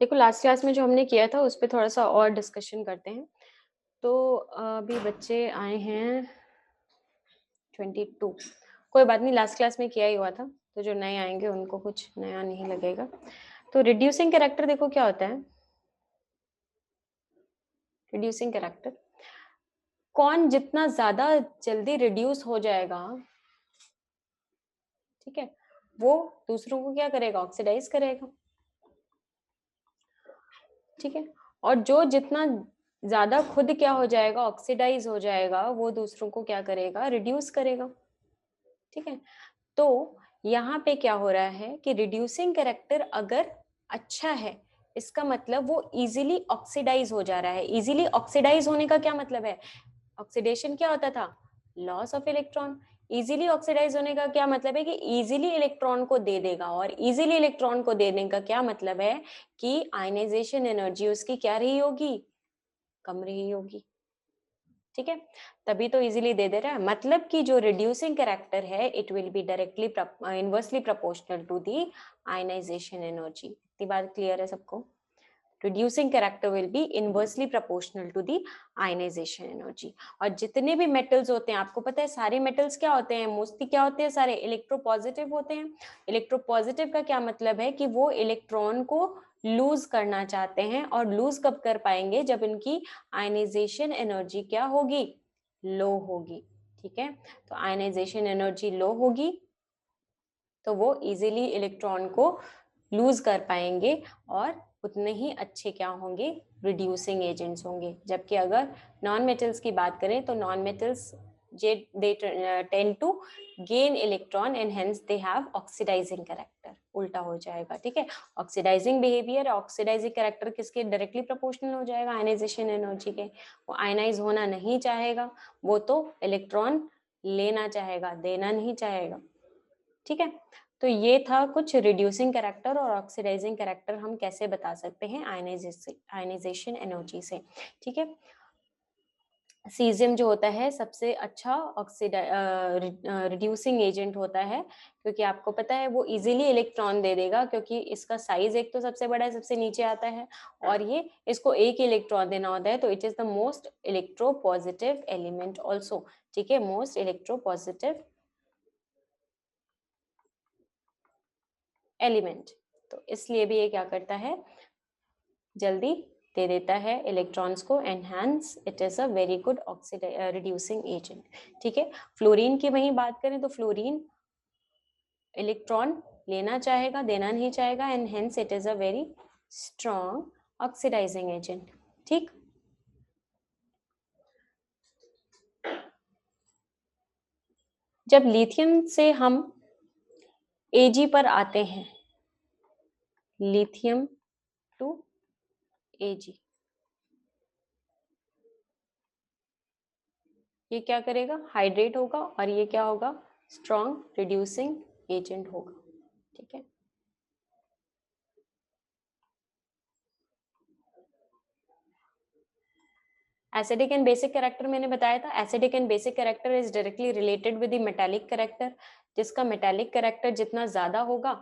देखो last class में जो हमने किया था उस पे थोड़ा सा और डिस्कशन करते हैं। तो अभी बच्चे आए हैं 22। कोई बात नहीं, लास्ट क्लास में किया ही हुआ था, तो जो नए आएंगे उनको कुछ नया नहीं लगेगा। तो रिड्यूसिंग कैरेक्टर देखो क्या होता है। रिड्यूसिंग कैरेक्टर, कौन जितना ज्यादा जल्दी रिड्यूस हो जाएगा, ठीक है, वो दूसरों को क्या करेगा, ऑक्सीडाइज करेगा। ठीक है, और जो जितना ज्यादा खुद क्या हो जाएगा, ऑक्सीडाइज हो जाएगा, वो दूसरों को क्या करेगा, रिड्यूस करेगा। ठीक है, तो यहाँ पे क्या हो रहा है कि रिड्यूसिंग कैरेक्टर अगर अच्छा है, इसका मतलब वो इजीली ऑक्सीडाइज हो जा रहा है। इजीली ऑक्सीडाइज होने का क्या मतलब है, ऑक्सीडेशन क्या होता था, loss of electron. Easily oxidize होने का क्या मतलब है कि इजीली इलेक्ट्रॉन को दे देगा, और इजीली इलेक्ट्रॉन को देने का क्या मतलब है कि आयनाइजेशन एनर्जी उसकी क्या रही होगी, कम रही होगी। ठीक है, तभी तो इजीली दे दे रहा है। मतलब कि जो रिड्यूसिंग कैरेक्टर है, it will be directly inversely proportional to the ionization energy. इतनी बात क्लियर है सबको। reducing character will be inversely proportional to the ionization energy। और जितने भी मेटल्स होते हैं, आपको पता है सारे मेटल्स क्या होते हैं, मोस्टली क्या होते हैं, सारे इलेक्ट्रोपॉजिटिव होते हैं। इलेक्ट्रोपॉजिटिव का क्या मतलब है कि वो इलेक्ट्रॉन को लूज करना चाहते हैं, और लूज कब कर पाएंगे, जब इनकी आयनाइजेशन एनर्जी क्या होगी, लो होगी। ठीक है, तो आयनाइजेशन एनर्जी लो होगी तो वो इजीली इलेक्ट्रॉन को लूज कर पाएंगे, और उतने ही अच्छे क्या होंगे, रिड्यूसिंग एजेंट्स होंगे। जबकि अगर नॉन मेटल्स की बात करें तो non metals they tend to gain electron and hence they have oxidizing character। उल्टा हो जाएगा। ठीक है, ऑक्सीडाइजिंग बिहेवियर, ऑक्सीडाइजिंग कैरेक्टर किसके डायरेक्टली प्रोपोर्शनल हो जाएगा, आयनाइजेशन एनर्जी के। वो आयनाइज होना नहीं चाहेगा, वो तो इलेक्ट्रॉन लेना चाहेगा, देना नहीं चाहेगा। ठीक है, तो ये था कुछ रिड्यूसिंग कैरेक्टर और ऑक्सीडाइजिंग कैरेक्टर हम कैसे बता सकते हैं आयनाइजेशन एनर्जी से। ठीक है, सीजियम जो होता है सबसे अच्छा रिड्यूसिंग एजेंट होता है, क्योंकि आपको पता है वो इजीली इलेक्ट्रॉन दे देगा, क्योंकि इसका साइज एक तो सबसे बड़ा है, सबसे नीचे आता है, और ये इसको एक इलेक्ट्रॉन देना होता है, तो it is the most electropositive element also. ठीक है, मोस्ट इलेक्ट्रोपॉजिटिव एलिमेंट, तो इसलिए भी ये क्या करता है, जल्दी दे देता है इलेक्ट्रॉन्स को, enhance it is a very good reducing agent. ठीक है, फ्लोरीन की वही बात करें तो फ्लोरीन इलेक्ट्रॉन लेना चाहेगा, देना नहीं चाहेगा, and hence it is a very strong oxidizing agent. ठीक, जब लिथियम से हम एजी पर आते हैं, लिथियम टू एजी, ये क्या करेगा, हाइड्रेट होगा, और ये क्या होगा, स्ट्रॉन्ग रिड्यूसिंग एजेंट होगा। ठीक है, एसिडिक एंड बेसिक कैरेक्टर मैंने बताया था। Acidic and basic character is directly related with the metallic character. जिसका मेटालिक कैरेक्टर जितना ज्यादा होगा,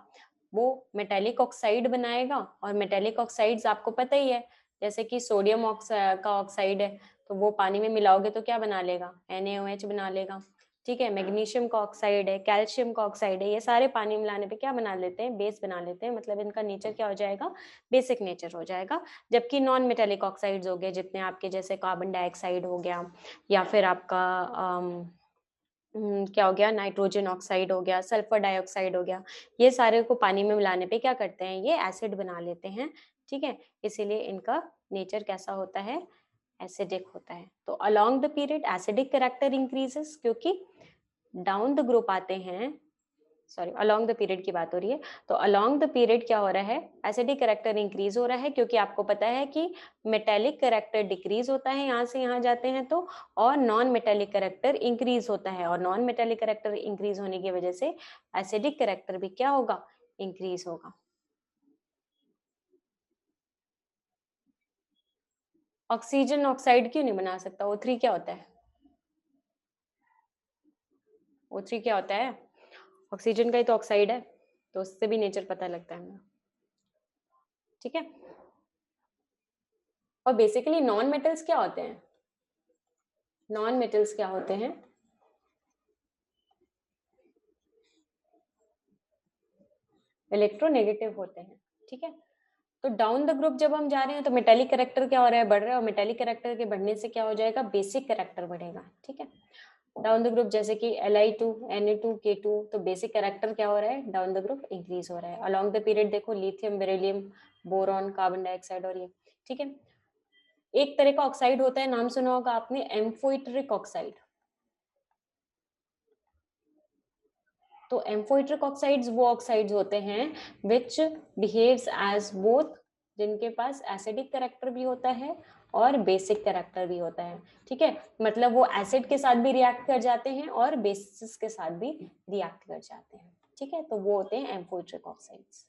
वो मेटालिक ऑक्साइड बनाएगा, और मेटालिक ऑक्साइड्स आपको पता ही है, जैसे कि सोडियम का ऑक्साइड है, तो वो पानी में मिलाओगे तो क्या बना लेगा, NaOH बना लेगा। ठीक है, मैग्नीशियम का ऑक्साइड है, कैल्शियम का ऑक्साइड है, ये सारे पानी मिलाने पे क्या बना लेते हैं, बेस बना लेते हैं। मतलब इनका नेचर क्या हो जाएगा, बेसिक नेचर हो जाएगा। जबकि नॉन मेटेलिक ऑक्साइड्स हो गए जितने आपके, जैसे कार्बन डाइऑक्साइड हो गया, या फिर आपका क्या हो गया, नाइट्रोजन ऑक्साइड हो गया, सल्फर डाइऑक्साइड हो गया, ये सारे को पानी में मिलाने पे क्या करते हैं, ये एसिड बना लेते हैं। ठीक है, इसीलिए इनका नेचर कैसा होता है, एसिडिक होता है। तो along the period acidic character increases, क्योंकि डाउन द ग्रुप आते हैं, सॉरी अलोंग द पीरियड की बात हो रही है, तो अलोंग द पीरियड क्या हो रहा है, एसिडिक कैरेक्टर इंक्रीज हो रहा है, क्योंकि आपको पता है कि मेटेलिक कैरेक्टर डिक्रीज होता है यहाँ से यहाँ जाते हैं तो, और नॉन मेटेलिक कैरेक्टर इंक्रीज होता है, और नॉन मेटेलिक कैरेक्टर इंक्रीज होने की वजह से एसिडिक कैरेक्टर भी क्या होगा, इंक्रीज होगा। ऑक्सीजन ऑक्साइड क्यों नहीं बना सकता, O3 क्या होता है, O3 क्या होता है, ऑक्सीजन का ही तो ऑक्साइड है, तो उससे भी नेचर पता लगता है हमें। ठीक है, और बेसिकली नॉन मेटल्स क्या होते हैं? नॉन मेटल्स क्या होते हैं? इलेक्ट्रोनेगेटिव होते हैं, ठीक है। तो डाउन द ग्रुप जब हम जा रहे हैं तो मेटेलिक कैरेक्टर क्या हो रहा है, बढ़ रहा है, और मेटेलिक कैरेक्टर के बढ़ने से क्या हो जाएगा, बेसिक कैरेक्टर बढ़ेगा, ठीक है। डाउन द ग्रुप जैसे कि Li2 Na2 K2, तो बेसिक कैरेक्टर क्या हो रहा है, डाउन द ग्रुप इंक्रीज हो रहा है। अलोंग द पीरियड देखो lithium, beryllium, boron, carbon dioxide और ये, ठीक है। एक तरह का ऑक्साइड होता है, नाम सुना होगा आपने, एम्फोइट्रिक ऑक्साइड। तो एम्फोइट्रिक ऑक्साइड्स वो ऑक्साइड्स होते हैं विच बिहेव्स एज बोथ, जिनके पास एसिडिक कैरेक्टर भी होता है और बेसिक कैरेक्टर भी होता है, ठीक है। मतलब वो एसिड के साथ भी रिएक्ट कर जाते हैं और बेसिस के साथ भी रिएक्ट कर जाते हैं, ठीक है। तो वो होते हैं एम्फोइट्रिक ऑक्साइड्स।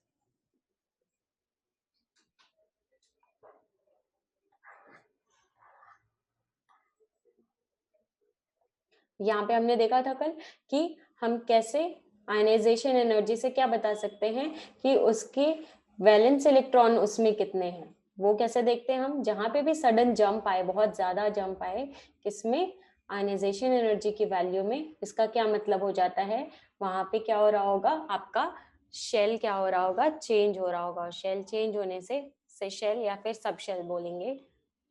यहाँ पे हमने देखा था कल कि हम कैसे आयनाइजेशन एनर्जी से क्या बता सकते हैं कि उसके वैलेंस इलेक्ट्रॉन उसमें कितने हैं। वो कैसे देखते हैं हम, जहां पे भी सडन जंप आए, बहुत ज्यादा जंप आए किसमें, आयनाइजेशन एनर्जी की वैल्यू में, इसका क्या मतलब हो जाता है, वहां पे क्या हो रहा होगा, आपका शेल क्या हो रहा होगा, चेंज हो रहा होगा। शेल चेंज होने से शेल या फिर सब शेल बोलेंगे,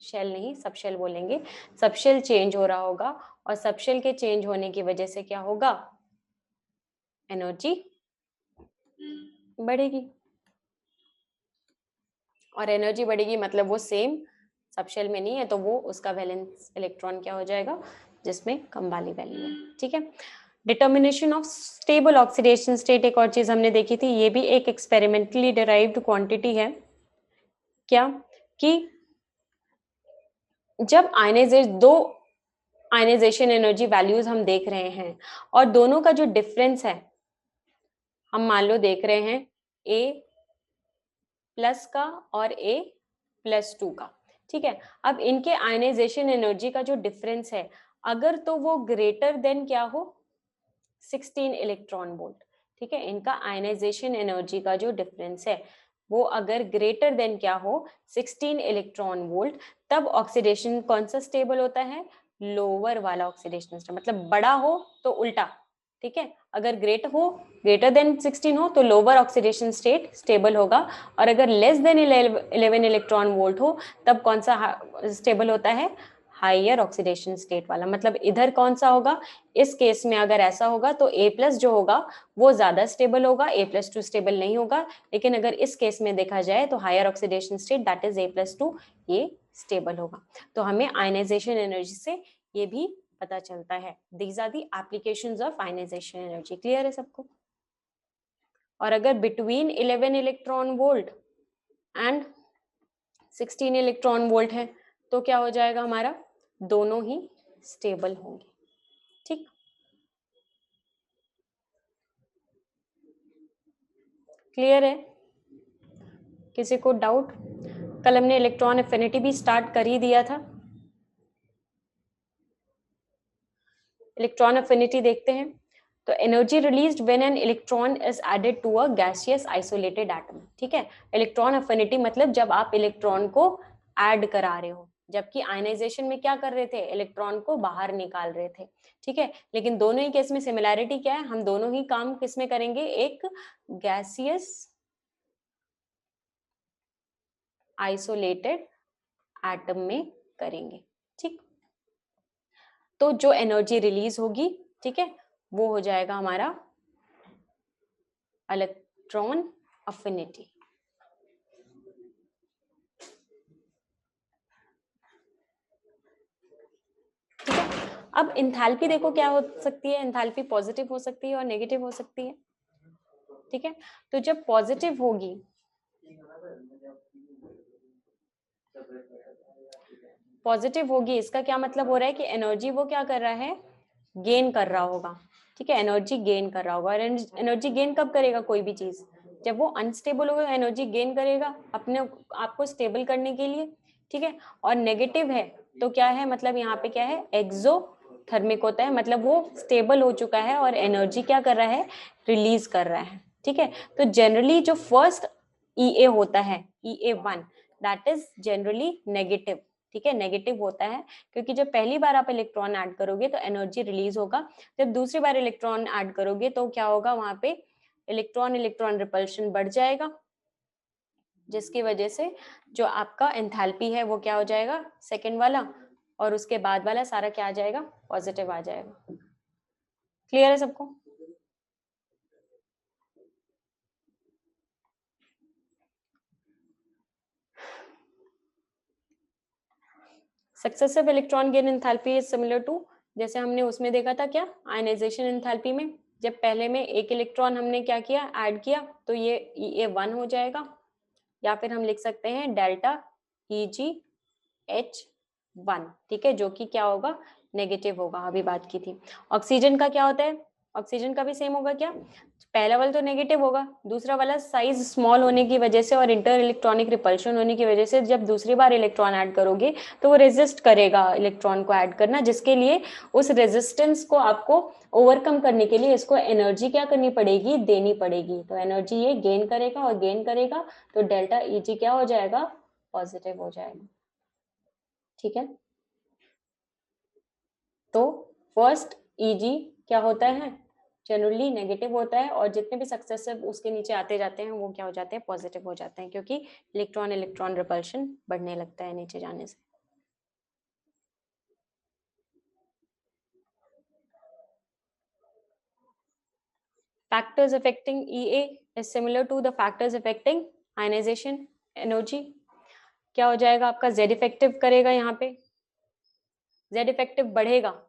शेल नहीं सब शेल बोलेंगे, सब शेल चेंज हो रहा होगा। और सब शेल के चेंज होने की वजह से क्या होगा, एनर्जी बढ़ेगी। और एनर्जी बढ़ेगी मतलब वो सेम सब शेल में नहीं है, तो वो उसका वैलेंस इलेक्ट्रॉन क्या हो जाएगा, जिसमें कम वाली वैल्यू है, ठीक है। Determination of stable oxidation state एक और चीज हमने देखी थी, ये भी एक एक्सपेरिमेंटली डिराइव्ड क्वांटिटी है। क्या कि जब आयनाइजेशन, दो आयनाइजेशन एनर्जी वैल्यूज हम देख रहे हैं और दोनों का जो डिफरेंस है, हम मान लो देख रहे हैं A प्लस का और A+2 का, ठीक है। अब इनके आयनाइजेशन एनर्जी का जो डिफरेंस है, अगर तो वो ग्रेटर देन क्या हो, 16 इलेक्ट्रॉन वोल्ट, ठीक है। इनका आयनाइजेशन एनर्जी का जो डिफरेंस है वो अगर ग्रेटर देन क्या हो, 16 इलेक्ट्रॉन वोल्ट, तब ऑक्सीडेशन कौन सा स्टेबल होता है, लोअर वाला ऑक्सीडेशन स्टेट, मतलब बड़ा हो तो उल्टा, ठीक है। अगर ग्रेटर देन 16 हो तो लोअर ऑक्सीडेशन स्टेट स्टेबल होगा, और अगर लेस देन 11 इलेक्ट्रॉन वोल्ट हो तब कौन सा स्टेबल होता है, हायर ऑक्सीडेशन स्टेट वाला। मतलब इधर कौन सा होगा, इस केस में अगर ऐसा होगा तो A+ जो होगा वो ज्यादा स्टेबल होगा, A+2 स्टेबल नहीं होगा। लेकिन अगर इस केस में देखा जाए तो higher oxidation state that is A+2 ये स्टेबल होगा। तो हमें आयनाइजेशन एनर्जी से ये भी पता चलता है। These are the applications of ionization energy. Clear है सबको? और अगर between 11 electron volt and 16 electron volt है तो क्या हो जाएगा हमारा, दोनों ही स्टेबल होंगे, ठीक। क्लियर है? किसी को डाउट? कल हमने इलेक्ट्रॉन एफिनिटी भी स्टार्ट कर ही दिया था। इलेक्ट्रॉन एफिनिटी देखते हैं। तो energy released when an electron is added to a gaseous isolated atom, ठीक है। इलेक्ट्रॉन एफिनिटी मतलब जब आप इलेक्ट्रॉन को ऐड करा रहे हो, जबकि आयनाइजेशन में क्या कर रहे थे, इलेक्ट्रॉन को बाहर निकाल रहे थे, ठीक है। लेकिन दोनों ही केस में सिमिलैरिटी क्या है, हम दोनों ही काम किस में करेंगे, एक गैसियस आइसोलेटेड एटम में करेंगे, ठीक। तो जो एनर्जी रिलीज होगी, ठीक है, वो हो जाएगा हमारा इलेक्ट्रॉन अफिनिटी। ठीक है। अब इंथैल्पी देखो क्या हो सकती है, इंथैल्पी पॉजिटिव हो सकती है और नेगेटिव हो सकती है, ठीक है। तो जब पॉजिटिव होगी, पॉजिटिव होगी इसका क्या मतलब हो रहा है कि एनर्जी वो क्या कर रहा है, गेन कर रहा होगा, ठीक है। एनर्जी गेन कर रहा होगा। और एनर्जी गेन कब करेगा कोई भी चीज, जब वो अनस्टेबल होगा एनर्जी गेन करेगा अपने आपको स्टेबल करने के लिए, ठीक है। और नेगेटिव है तो क्या है, मतलब यहाँ पे क्या है, एक्सोथर्मिक होता है, मतलब वो स्टेबल हो चुका है और एनर्जी क्या कर रहा है, रिलीज कर रहा है, ठीक है। तो जनरली जो फर्स्ट EA होता है, EA1, that is generally negative. ठीक है, नेगेटिव होता है क्योंकि जब पहली बार आप इलेक्ट्रॉन ऐड करोगे तो एनर्जी रिलीज होगा, जब दूसरी बार इलेक्ट्रॉन ऐड करोगे तो क्या होगा, वहां पे इलेक्ट्रॉन इलेक्ट्रॉन रिपल्शन बढ़ जाएगा, जिसकी वजह से जो आपका एंथैल्पी है वो क्या हो जाएगा, सेकेंड वाला, और उसके बाद वाला सारा क्या आ जाएगा, पॉजिटिव आ जाएगा। क्लियर है सबको? Successive electron gain enthalpy is similar to, जैसे हमने उसमें देखा था क्या, आयनाइजेशन एंथैल्पी में, जब पहले में एक इलेक्ट्रॉन हमने क्या किया, ऐड किया, तो ये E1 हो जाएगा, या फिर हम लिख सकते हैं डेल्टा EgH1। ठीक है, जो कि क्या होगा, नेगेटिव होगा, अभी बात की थी। ऑक्सीजन का क्या होता है, ऑक्सीजन का भी सेम होगा क्या, पहला वाला तो नेगेटिव होगा, दूसरा वाला साइज स्मॉल होने की वजह से और इंटर इलेक्ट्रॉनिक रिपल्शन होने की वजह से जब दूसरी बार इलेक्ट्रॉन ऐड करोगे तो वो रेजिस्ट करेगा इलेक्ट्रॉन को ऐड करना, जिसके लिए उस रेजिस्टेंस को आपको ओवरकम करने के लिए इसको एनर्जी क्या करनी पड़ेगी, देनी पड़ेगी, तो एनर्जी ये गेन करेगा और गेन करेगा, तो डेल्टा Eg क्या हो जाएगा, पॉजिटिव हो जाएगा। ठीक है, तो फर्स्ट Eg क्या होता है, जनरली नेगेटिव होता है, और जितने भी सक्सेसिव उसके नीचे आते जाते हैं वो क्या हो जाते हैं, पॉजिटिव हो जाते हैं, क्योंकि इलेक्ट्रॉन इलेक्ट्रॉन रिपल्शन बढ़ने लगता है नीचे जाने से। Factors affecting EA is similar to the factors affecting ionization energy। क्या हो जाएगा आपका, Z इफेक्टिव करेगा, यहाँ पे Z इफेक्टिव बढ़ेगा,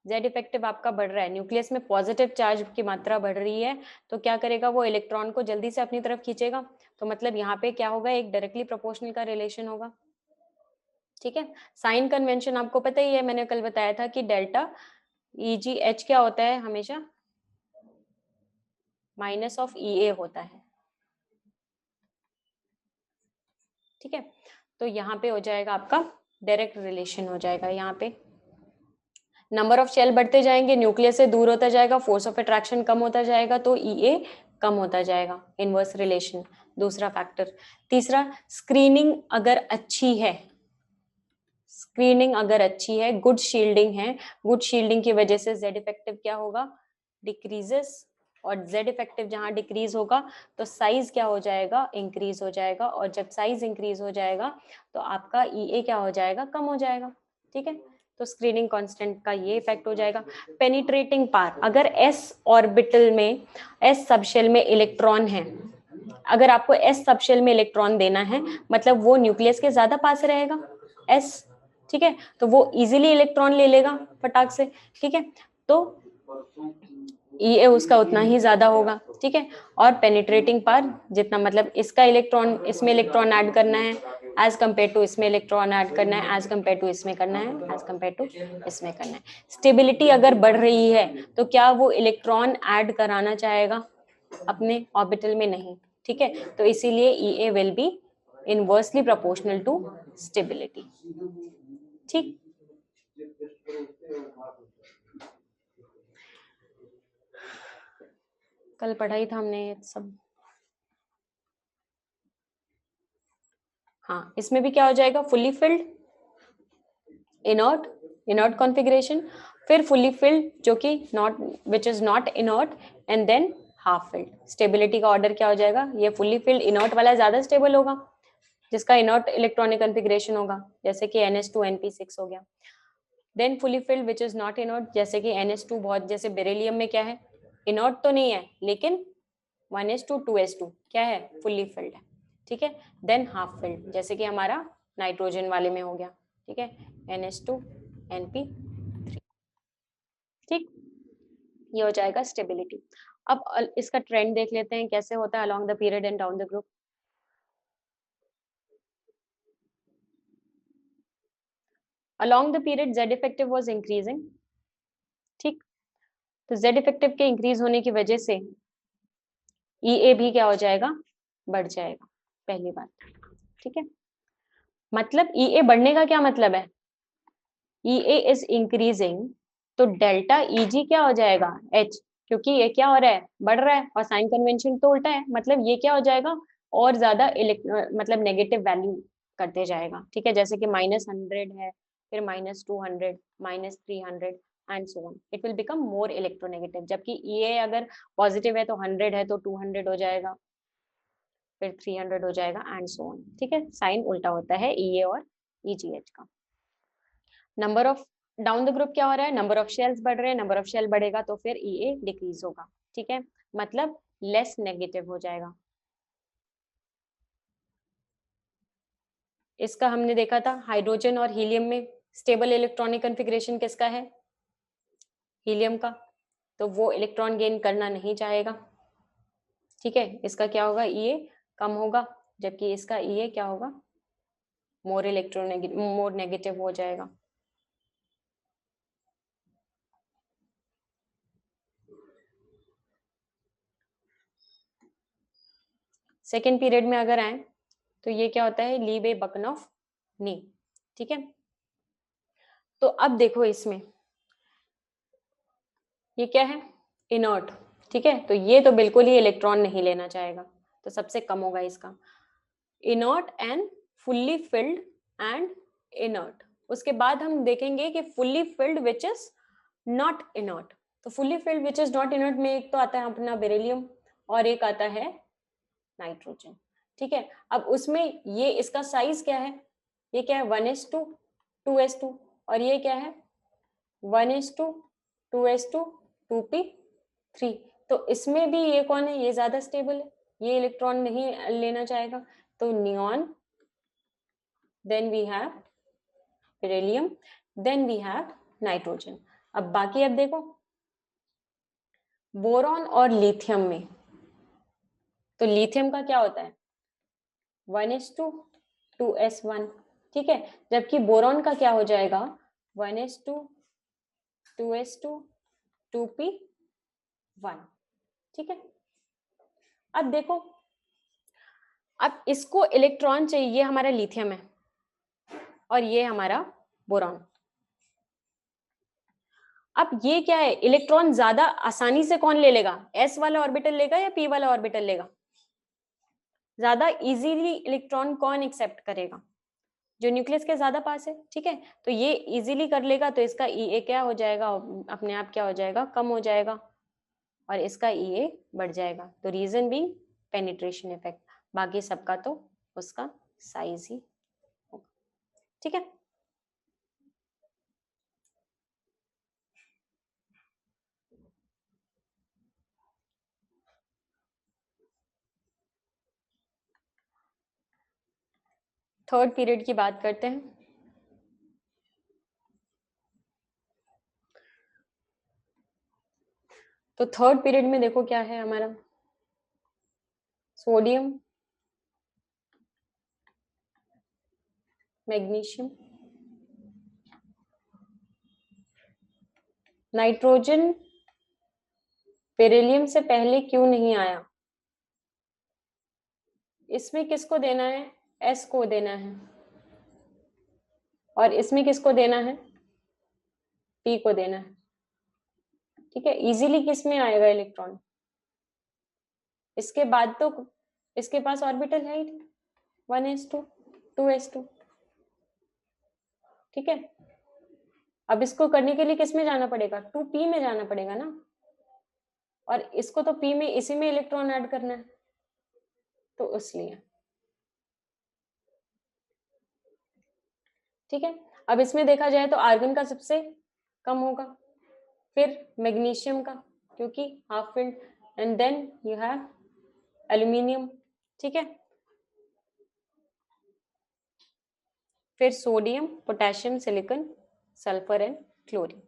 Z इफेक्टिव आपका बढ़ रहा है, न्यूक्लियस में पॉजिटिव चार्ज की मात्रा बढ़ रही है, तो क्या करेगा, वो इलेक्ट्रॉन को जल्दी से अपनी तरफ खींचेगा, तो मतलब यहाँ पे क्या होगा, एक डायरेक्टली प्रोपोर्शनल का रिलेशन होगा। ठीक है, साइन कन्वेंशन आपको पता ही है, मैंने कल बताया था कि डेल्टा EgH क्या होता है, हमेशा माइनस ऑफ EA होता है। ठीक है, तो यहाँ पे हो जाएगा आपका डायरेक्ट रिलेशन हो जाएगा, यहाँ पे नंबर ऑफ शेल बढ़ते जाएंगे, न्यूक्लियस से दूर होता जाएगा, फोर्स ऑफ अट्रैक्शन कम होता जाएगा, तो EA कम होता जाएगा, इनवर्स रिलेशन, दूसरा फैक्टर। तीसरा, स्क्रीनिंग अगर अच्छी है, स्क्रीनिंग अगर अच्छी है, गुड शील्डिंग है, गुड शील्डिंग की वजह से Z इफेक्टिव क्या होगा, डिक्रीजेस, और Z इफेक्टिव जहां डिक्रीज होगा तो साइज क्या हो जाएगा, इंक्रीज हो जाएगा, और जब साइज इंक्रीज हो जाएगा तो आपका EA क्या हो जाएगा, कम हो जाएगा। ठीक है, तो स्क्रीनिंग कांस्टेंट का ये इफेक्ट हो जाएगा। पेनिट्रेटिंग पार, अगर S ऑर्बिटल में, S सबशेल में इलेक्ट्रॉन है, अगर आपको S सबशेल में इलेक्ट्रॉन देना है, मतलब वो न्यूक्लियस के ज्यादा पास रहेगा S। ठीक है, तो वो इजीली इलेक्ट्रॉन ले लेगा फटाक से। ठीक है, तो EA उसका उतना ही ज्यादा होगा। ठीक है, और पेनिट्रेटिंग पार जितना, मतलब इसका इलेक्ट्रॉन, इसमें इलेक्ट्रॉन ऐड करना है एज कम्पेयर टू इसमें इलेक्ट्रॉन ऐड करना है, एज कम्पेयर टू इसमें करना है, एज कम्पेयर टू इसमें करना है। स्टेबिलिटी अगर बढ़ रही है तो क्या वो इलेक्ट्रॉन ऐड कराना चाहेगा अपने ऑर्बिटल में, नहीं। ठीक है, तो इसीलिए EA will be inversely proportional to stability. ठीक, कल पढ़ाई था हमने ये सब। हाँ, इसमें भी क्या हो जाएगा, fully filled, inert, inert configuration, फिर फुल्ली फिल्ड जो कि not, which is not inert, and than half filled. Stability का ऑर्डर क्या हो जाएगा, ये फुल्ली फिल्ड इनर्ट वाला ज्यादा स्टेबल होगा, जिसका इनर्ट इलेक्ट्रॉनिक कॉन्फ़िगरेशन होगा, जैसे कि NH2 NP6 हो गया। Then fully filled which is not inert, जैसे कि NH2, बहुत जैसे बेरिलियम में क्या है, इनर्ट तो नहीं है लेकिन 1s2 2s2 क्या है, फुल्ली फिल्ड है। ठीक है, देन हाफ फिल्ड, जैसे कि हमारा नाइट्रोजन वाले में हो गया। ठीक है, NH2 NP3। ठीक, ये हो जाएगा स्टेबिलिटी। अब इसका ट्रेंड देख लेते हैं कैसे होता है along the period and down the group. Along the period Z effective was increasing. ठीक, तो Z इफेक्टिव के इंक्रीज होने की वजह से EA भी क्या हो जाएगा, बढ़ जाएगा, पहली बात। ठीक है, मतलब EA बढ़ने का क्या मतलब है, EA इज इंक्रीजिंग, तो डेल्टा EG क्या हो जाएगा, H, क्योंकि ये क्या हो रहा है, बढ़ रहा है, और साइन कन्वेंशन तो उल्टा है, मतलब ये क्या हो जाएगा, और ज्यादा मतलब नेगेटिव वैल्यू करते जाएगा, ठीक है। जैसे कि -100 है, फिर -200, -300 and so on, it will become more electronegative. जबकि Ea अगर पॉजिटिव है तो 100 है तो 200 हो जाएगा, फिर 300 हो जाएगा एंड सो ऑन, ठीक है। साइन उल्टा होता है Ea और EGH का। Number of down the group क्या हो रहा है, नंबर ऑफ शेल्स बढ़ रहे हैं, नंबर ऑफ शेल बढ़ेगा तो फिर Ea डिक्रीज होगा, ठीक है, मतलब लेस नेगेटिव हो जाएगा। इसका हमने देखा था हाइड्रोजन और हीलियम में स्टेबल इलेक्ट्रॉनिक कॉन्फ़िगरेशन किसका है, हीलियम का, तो वो इलेक्ट्रॉन गेन करना नहीं चाहेगा, ठीक है। इसका क्या होगा, Ea कम होगा, जबकि इसका Ea क्या होगा, मोर नेगेटिव हो जाएगा। सेकेंड पीरियड में अगर आए तो ये क्या होता है, लीव ए बकन ऑफ नी, ठीक है। तो अब देखो इसमें ये क्या है, इनर्ट, ठीक है। तो ये तो बिल्कुल ही इलेक्ट्रॉन नहीं लेना चाहेगा, तो सबसे कम होगा इसका inert and fully filled and inert. उसके बाद हम देखेंगे कि fully filled which is not inert. तो fully filled which is not inert में एक तो आता है अपना बेरिलियम और एक आता है नाइट्रोजन, ठीक है। अब उसमें ये इसका साइज क्या है, ये क्या है 1s2 2s2, और ये क्या है 1s2 2s2 2p3। तो इसमें भी ये कौन है, ये ज्यादा स्टेबल है, ये इलेक्ट्रॉन नहीं लेना चाहेगा, तो neon, then we have beryllium, then we have nitrogen. अब बाकी अब देखो बोरॉन और लिथियम में, तो लिथियम का क्या होता है 1s2 2s1, ठीक है, जबकि बोरॉन का क्या हो जाएगा 1s2 2s2 2p1, ठीक है। अब देखो, अब इसको इलेक्ट्रॉन चाहिए, ये हमारा लिथियम है और ये हमारा बोरॉन। अब ये क्या है, इलेक्ट्रॉन ज्यादा आसानी से कौन ले लेगा, s वाला ऑर्बिटल लेगा या p वाला ऑर्बिटल लेगा, ज्यादा इजीली इलेक्ट्रॉन कौन एक्सेप्ट करेगा, जो न्यूक्लियस के ज्यादा पास है, ठीक है। तो ये इजीली कर लेगा, तो इसका Ea क्या हो जाएगा, अपने आप क्या हो जाएगा, कम हो जाएगा, और इसका Ea बढ़ जाएगा। तो रीजन भी पेनिट्रेशन इफेक्ट, बाकी सबका तो उसका साइज ही होगा, ठीक है। थर्ड पीरियड की बात करते हैं। तो थर्ड पीरियड में देखो क्या है हमारा, सोडियम, मैग्नीशियम, नाइट्रोजन बेरिलियम से पहले क्यों नहीं आया, इसमें किसको देना है, S को देना है, और इसमें किसको देना है, P को देना है, ठीक है। इजीली किस में आएगा इलेक्ट्रॉन, इसके बाद तो इसके पास ऑर्बिटल है ही 1s2 2s2, ठीक है। अब इसको करने के लिए किस में जाना पड़ेगा, 2p में जाना पड़ेगा ना, और इसको तो p में इसी में इलेक्ट्रॉन ऐड करना है, तो इसलिए, ठीक है। अब इसमें देखा जाए तो आर्गन का सबसे कम होगा, फिर मैग्नीशियम का क्योंकि half filled, and then you have aluminium, ठीक है, फिर sodium potassium silicon sulphur and chlorine.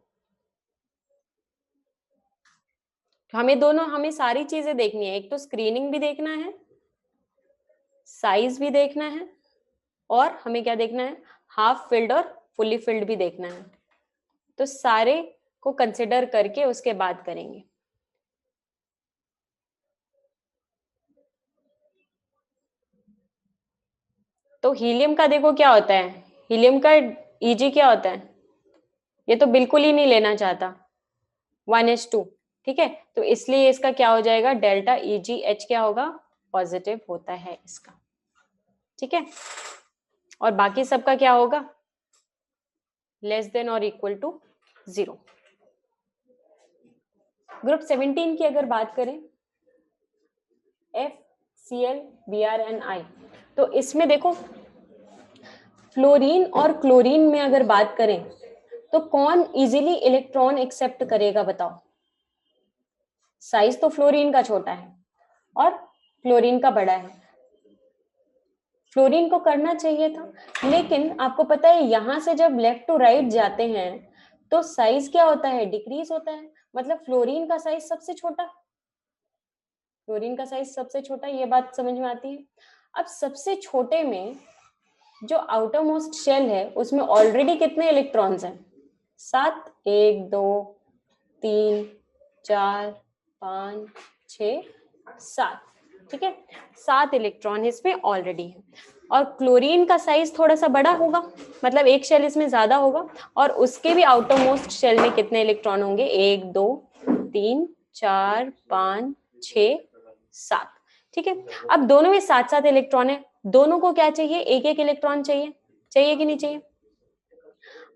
हमें सारी चीजें देखनी है, एक तो स्क्रीनिंग भी देखना है, साइज भी देखना है, और हमें क्या देखना है, हाफ फिल्ड और फुली फिल्ड भी देखना है। तो सारे को कंसिडर करके उसके बाद करेंगे। तो हीलियम का देखो क्या होता है, हीलियम का Eg क्या होता है, ये तो बिल्कुल ही नहीं लेना चाहता 1s2, ठीक है। तो इसलिए इसका क्या हो जाएगा, डेल्टा EgH क्या होगा, पॉजिटिव होता है इसका, ठीक है। और बाकी सबका क्या होगा, लेस देन और इक्वल टू 0। ग्रुप 17 की अगर बात करें, FCl BrNI, तो इसमें देखो फ्लोरीन और क्लोरीन में अगर बात करें तो कौन इजीली इलेक्ट्रॉन एक्सेप्ट करेगा बताओ। साइज तो फ्लोरीन का छोटा है और क्लोरीन का बड़ा है, फ्लोरीन को करना चाहिए था, लेकिन आपको पता है यहां से जब लेफ्ट टू राइट जाते हैं तो साइज क्या होता है, डिक्रीज होता है। मतलब फ्लोरीन का साइज सबसे छोटा, फ्लोरीन का साइज सबसे छोटा, ये बात समझ में आती है। अब सबसे छोटे में जो आउटर मोस्ट शेल है उसमें ऑलरेडी कितने इलेक्ट्रॉन्स हैं, 7, 1 2 3 4 5 6 7, ठीक है, 7 इलेक्ट्रॉन इसमें ऑलरेडी है। और क्लोरीन का साइज थोड़ा सा बड़ा होगा, मतलब एक शेल इसमें ज्यादा होगा, और उसके भी आउटर मोस्ट शेल में कितने इलेक्ट्रॉन होंगे, 1 2 3 4 5 6 7, ठीक है। अब दोनों में 7-7 इलेक्ट्रॉन है, दोनों को क्या चाहिए, एक एक इलेक्ट्रॉन चाहिए, चाहिए कि नहीं चाहिए।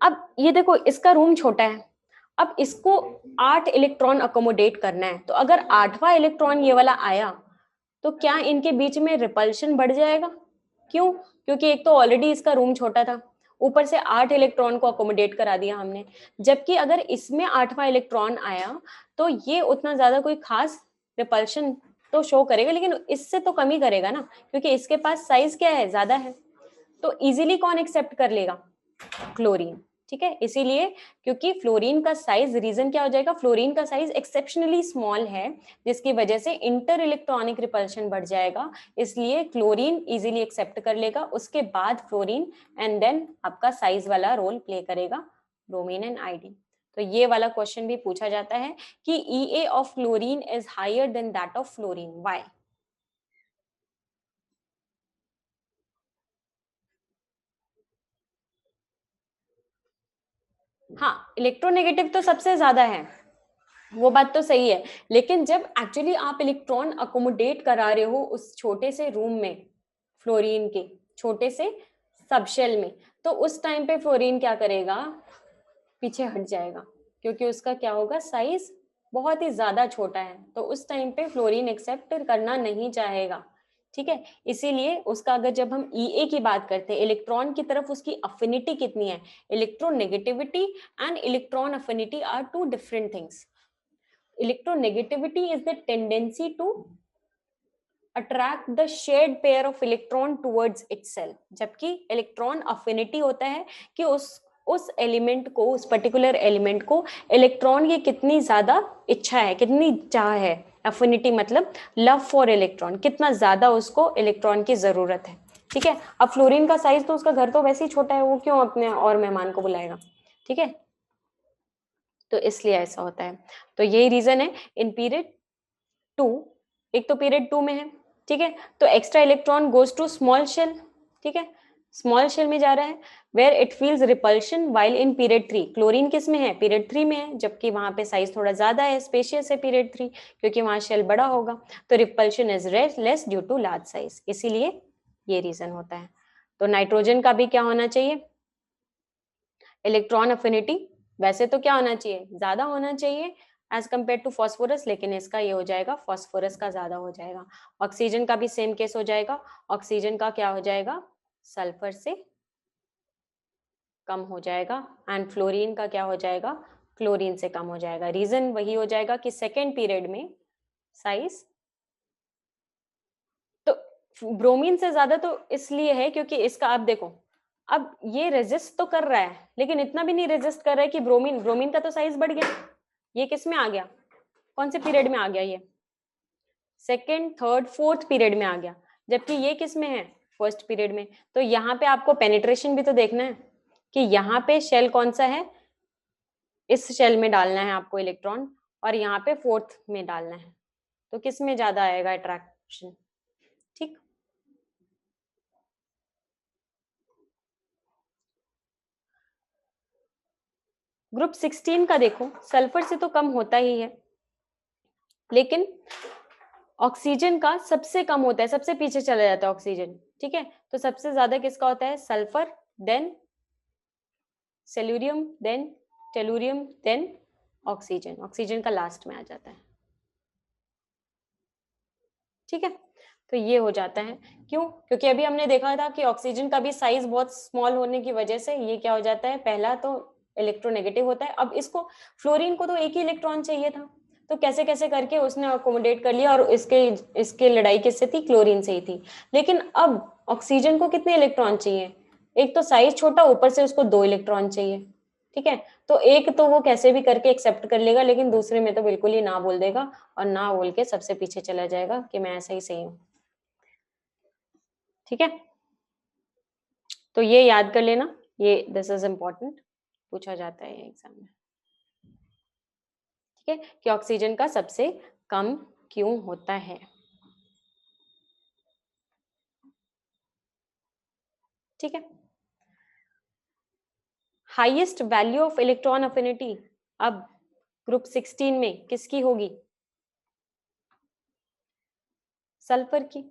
अब ये देखो इसका रूम छोटा है, अब इसको 8 इलेक्ट्रॉन अकोमोडेट करना है, तो अगर 8वां इलेक्ट्रॉन ये वाला आया तो क्या इनके बीच में रिपल्शन बढ़ जाएगा, क्यों, क्योंकि एक तो ऑलरेडी इसका रूम छोटा था, ऊपर से 8 इलेक्ट्रॉन को अकोमोडेट करा दिया हमने, जबकि अगर इसमें 8वां इलेक्ट्रॉन आया तो ये उतना ज्यादा कोई खास रिपल्शन तो शो करेगा, लेकिन इससे तो कम ही करेगा ना, क्योंकि इसके पास साइज क्या है, ज्यादा है, तो इजीली कौन एक्सेप्ट कर लेगा, क्लोरीन, ठीक है। इसीलिए क्योंकि फ्लोरीन का साइज, रीजन क्या हो जाएगा, फ्लोरीन का साइज एक्सेप्शनली स्मॉल है, जिसकी वजह से इंटर इलेक्ट्रॉनिक रिपल्शन बढ़ जाएगा, इसलिए क्लोरीन इजीली एक्सेप्ट कर लेगा, उसके बाद फ्लोरीन, एंड देन आपका साइज वाला रोल प्ले करेगा ब्रोमीन एंड आयोडीन। तो ये वाला क्वेश्चन भी पूछा जाता है कि EA of chlorine is higher than that of fluorine, why. हाँ, इलेक्ट्रोनेगेटिव तो सबसे ज्यादा है, वो बात तो सही है, लेकिन जब एक्चुअली आप इलेक्ट्रॉन अकोमोडेट करा रहे हो उस छोटे से रूम में, फ्लोरीन के छोटे से सबशेल में, तो उस टाइम पे फ्लोरीन क्या करेगा, पीछे हट जाएगा, क्योंकि उसका क्या होगा, साइज बहुत ही ज्यादा छोटा है, तो उस टाइम पे फ्लोरीन एक्सेप्ट करना नहीं चाहेगा, ठीक है। इसीलिए उसका अगर जब हम EA की बात करते हैं, इलेक्ट्रॉन की तरफ उसकी अफिनिटी कितनी है, electronegativity and electron affinity are two different things. Electronegativity is the tendency to attract the shared pair of electron towards itself, जबकि इलेक्ट्रॉन अफिनिटी होता है कि उस एलिमेंट को, उस पर्टिकुलर एलिमेंट को इलेक्ट्रॉन की कितनी ज्यादा इच्छा है, कितनी चाह है, अफिनिटी मतलब लव फॉर इलेक्ट्रॉन, कितना ज्यादा उसको इलेक्ट्रॉन की जरूरत है, ठीक है। अब फ्लोरीन का साइज तो, उसका घर तो वैसे ही छोटा है, वो क्यों अपने और मेहमान को बुलाएगा, ठीक है, तो इसलिए ऐसा होता है। तो यही रीजन है इन पीरियड 2, एक तो पीरियड 2 में है, ठीक है, तो extra electron goes to small shell, ठीक है, स्मॉल शेल में जा रहा है, where it feels repulsion, while in period 3 chlorine किस में है, पीरियड 3 में है, जबकि वहां पे साइज थोड़ा ज्यादा है, स्पेशियस है पीरियड 3, क्योंकि वहां शेल बड़ा होगा, तो repulsion is less due to large size, इसीलिए ये रीजन होता है। तो नाइट्रोजन का भी क्या होना चाहिए, इलेक्ट्रॉन अफिनिटी वैसे तो क्या होना चाहिए, ज्यादा होना चाहिए एज कम्पेयर टू फॉस्फोरस, लेकिन इसका ये हो जाएगा, फॉस्फोरस का ज्यादा हो जाएगा। ऑक्सीजन का भी सेम केस हो जाएगा, ऑक्सीजन का क्या हो जाएगा, सल्फर से कम हो जाएगा, एंड फ्लोरीन का क्या हो जाएगा, क्लोरीन से कम हो जाएगा। रीजन वही हो जाएगा कि सेकेंड पीरियड में साइज तो ब्रोमीन से ज्यादा तो इसलिए है क्योंकि इसका, आप देखो अब ये रेजिस्ट तो कर रहा है, लेकिन इतना भी नहीं रेजिस्ट कर रहा है कि ब्रोमीन का तो साइज बढ़ गया, ये किस में आ गया, कौन से पीरियड में आ गया, ये सेकेंड थर्ड फोर्थ पीरियड में आ गया, जबकि ये किस में है, फर्स्ट पीरियड में। तो यहाँ पे आपको पेनिट्रेशन भी तो देखना है कि यहाँ पे शेल कौन सा है, इस शेल में डालना है आपको इलेक्ट्रॉन, और यहाँ पे फोर्थ में डालना है, तो किस में ज्यादा आएगा अट्रैक्शन, ठीक। ग्रुप 16 का देखो, सल्फर से तो कम होता ही है, लेकिन ऑक्सीजन का सबसे कम होता है, सबसे पीछे चला जाता है ऑक्सीजन, ठीक है, तो सबसे ज्यादा किसका होता है? Sulphur, then selenium, then tellurium, then oxygen. Oxygen का लास्ट में आ जाता है। ठीक है, तो ये हो जाता है। क्यों? क्योंकि अभी हमने देखा था कि ऑक्सीजन का भी साइज बहुत स्मॉल होने की वजह से ये क्या हो जाता है, पहला तो इलेक्ट्रोनेगेटिव होता है। अब इसको, फ्लोरीन को तो एक ही इलेक्ट्रॉन चाहिए था, तो कैसे कैसे करके उसने अकोमोडेट कर लिया, और इसके इसके लड़ाई किससे थी? क्लोरीन से ही थी। लेकिन अब ऑक्सीजन को कितने इलेक्ट्रॉन चाहिए? एक तो साइज छोटा, ऊपर से उसको 2 इलेक्ट्रॉन चाहिए। ठीक है, तो एक तो वो कैसे भी करके एक्सेप्ट कर लेगा, लेकिन दूसरे में तो बिल्कुल ही ना बोल देगा, और ना बोल के सबसे पीछे चला जाएगा कि मैं ऐसा ही सही हूं। ठीक है, तो ये याद कर लेना, ये दिस इज इम्पोर्टेंट, पूछा जाता है एग्जाम में। ठीक है, कि ऑक्सीजन का सबसे कम क्यों होता है। ठीक है, highest value of electron affinity अब ग्रुप 16 में किसकी होगी? सल्फर की।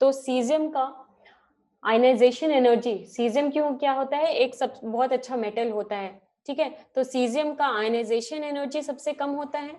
तो सीजियम का आयनाइजेशन एनर्जी, सीजियम क्यों क्या होता है, एक सब बहुत अच्छा मेटल होता है। ठीक है, तो सीजियम का आयनाइजेशन एनर्जी सबसे कम होता है,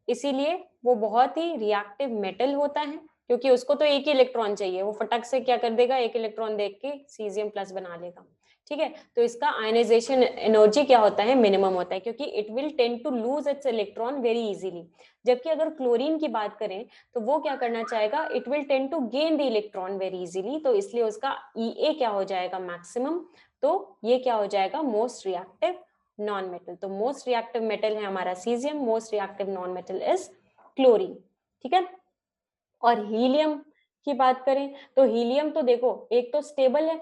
इसीलिए वो बहुत ही रिएक्टिव मेटल होता है, क्योंकि उसको तो एक ही इलेक्ट्रॉन चाहिए, वो फटक से क्या कर देगा, एक इलेक्ट्रॉन देख के सीजियम प्लस बना लेगा। ठीक है, तो इसका आयनाइजेशन एनर्जी क्या होता है, मिनिमम होता है, क्योंकि it will tend to lose its electron very easily. जबकि अगर क्लोरीन की बात करें तो वो क्या करना चाहेगा, it will tend to gain the electron very easily, तो इसलिए उसका ई क्या हो जाएगा, मैक्सिमम। तो ये क्या हो जाएगा, मोस्ट रिएक्टिव नॉन मेटल। तो मोस्ट रिएक्टिव मेटल है हमारा caesium, most reactive non metal is chlorine. ठीक है, और हीलियम की बात करें तो हीलियम तो देखो, एक तो स्टेबल है,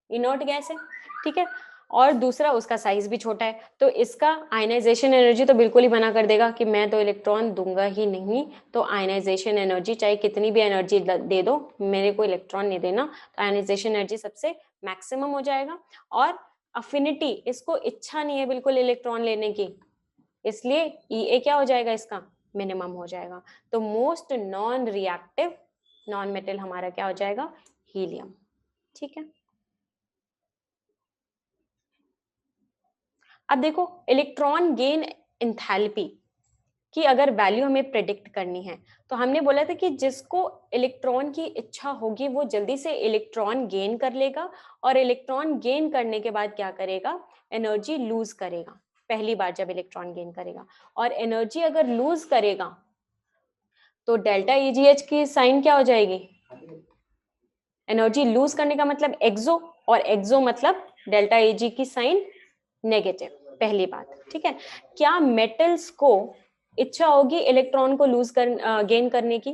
इनर्ट गैस है। ठीक है, और दूसरा उसका साइज भी छोटा है, तो इसका आयनाइजेशन एनर्जी तो बिल्कुल ही मना कर देगा कि मैं तो इलेक्ट्रॉन दूंगा ही नहीं। तो आयनाइजेशन एनर्जी चाहे कितनी भी एनर्जी दे दो, मेरे को इलेक्ट्रॉन नहीं देना, तो आयनाइजेशन एनर्जी सबसे मैक्सिमम हो जाएगा। और अफिनिटी, इसको इच्छा नहीं है बिल्कुल इलेक्ट्रॉन लेने की, इसलिए ई क्या हो जाएगा, इसका मिनिमम हो जाएगा। तो most non reactive non metal हमारा क्या हो जाएगा, हीलियम। ठीक है, अब देखो इलेक्ट्रॉन गेन एंथैल्पी की अगर वैल्यू हमें प्रेडिक्ट करनी है, तो हमने बोला था कि जिसको इलेक्ट्रॉन की इच्छा होगी वो जल्दी से इलेक्ट्रॉन गेन कर लेगा, और इलेक्ट्रॉन गेन करने के बाद क्या करेगा, एनर्जी लूज करेगा पहली बार जब इलेक्ट्रॉन गेन करेगा। और एनर्जी अगर लूज करेगा तो डेल्टा ईजीएच की साइन क्या हो जाएगी, एनर्जी लूज करने का मतलब एक्सो, और एक्सो मतलब डेल्टा एजी की साइन नेगेटिव, पहली बात। ठीक है, क्या मेटल्स को इच्छा होगी इलेक्ट्रॉन को लूज कर गेन करने की?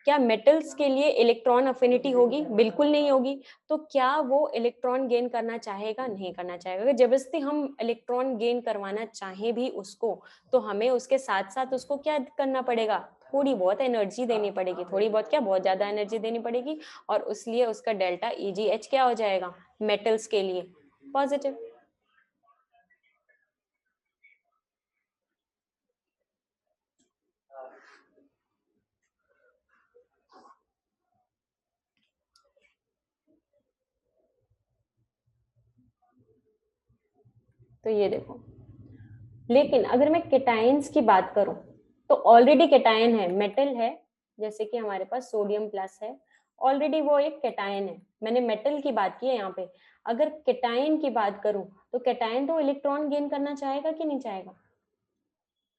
क्या मेटल्स के लिए इलेक्ट्रॉन अफिनिटी होगी? बिल्कुल नहीं होगी। तो क्या वो इलेक्ट्रॉन गेन करना चाहेगा? नहीं करना चाहेगा। अगर जबरदस्ती हम इलेक्ट्रॉन गेन करवाना चाहें भी उसको, तो हमें उसके साथ साथ उसको क्या करना पड़ेगा, थोड़ी बहुत एनर्जी देनी पड़ेगी, थोड़ी बहुत क्या, बहुत ज्यादा एनर्जी देनी पड़ेगी, और इसलिए उसका डेल्टा ईजीएच क्या हो जाएगा, मेटल्स के लिए पॉजिटिव। तो ये देखो, लेकिन अगर मैं केटाइंस की बात करूं, तो ऑलरेडी केटायन है, मेटल है, जैसे कि हमारे पास सोडियम प्लस है, ऑलरेडी वो एक केटायन है। मैंने मेटल की बात की है यहाँ पे। अगर केटायन की बात करूं, तो केटायन तो इलेक्ट्रॉन गेन करना चाहेगा कि नहीं चाहेगा,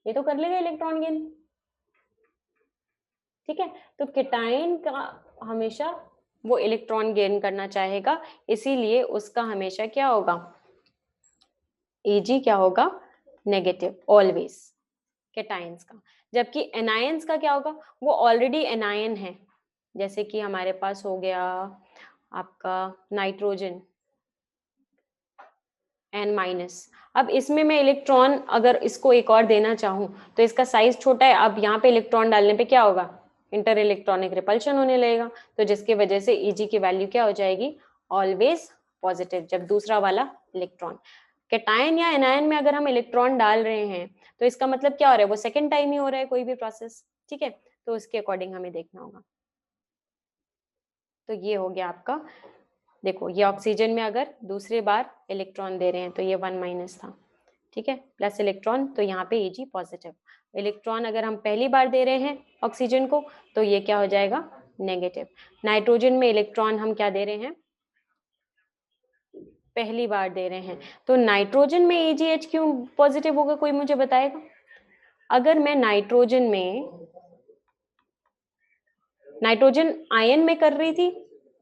ये तो कर लेगा इलेक्ट्रॉन गेन। ठीक है, तो केटायन का हमेशा वो इलेक्ट्रॉन गेन करना चाहेगा, इसीलिए उसका हमेशा क्या होगा, एजी क्या होगा, नेगेटिव ऑलवेज, केटायंस का। जबकि एनायंस का क्या होगा, वो ऑलरेडी एनायन है, जैसे कि हमारे पास हो गया आपका नाइट्रोजन N-। अब इसमें मैं इलेक्ट्रॉन अगर इसको एक और देना चाहूं, तो इसका साइज छोटा है, अब यहाँ पे इलेक्ट्रॉन डालने पे क्या होगा, इंटर इलेक्ट्रॉनिक रिपल्शन होने लगेगा, तो जिसकी वजह से Eg की वैल्यू क्या हो जाएगी, ऑलवेज पॉजिटिव जब दूसरा वाला इलेक्ट्रॉन। कैटायन या एनायन में अगर हम इलेक्ट्रॉन डाल रहे हैं तो इसका मतलब क्या हो रहा है, वो सेकेंड टाइम ही हो रहा है कोई भी प्रोसेस, ठीक है, तो उसके अकॉर्डिंग हमें देखना होगा। तो ये हो गया आपका, देखो ये ऑक्सीजन में अगर दूसरे बार इलेक्ट्रॉन दे रहे हैं तो ये 1- था, ठीक है, प्लस इलेक्ट्रॉन, तो यहाँ पे Ag पॉजिटिव। इलेक्ट्रॉन अगर हम पहली बार दे रहे हैं ऑक्सीजन को तो ये क्या हो जाएगा, नेगेटिव। नाइट्रोजन में इलेक्ट्रॉन हम क्या दे रहे हैं, पहली बार दे रहे हैं, तो नाइट्रोजन में AgH क्यों पॉजिटिव होगा, कोई मुझे बताएगा? अगर मैं नाइट्रोजन आयन में कर रही थी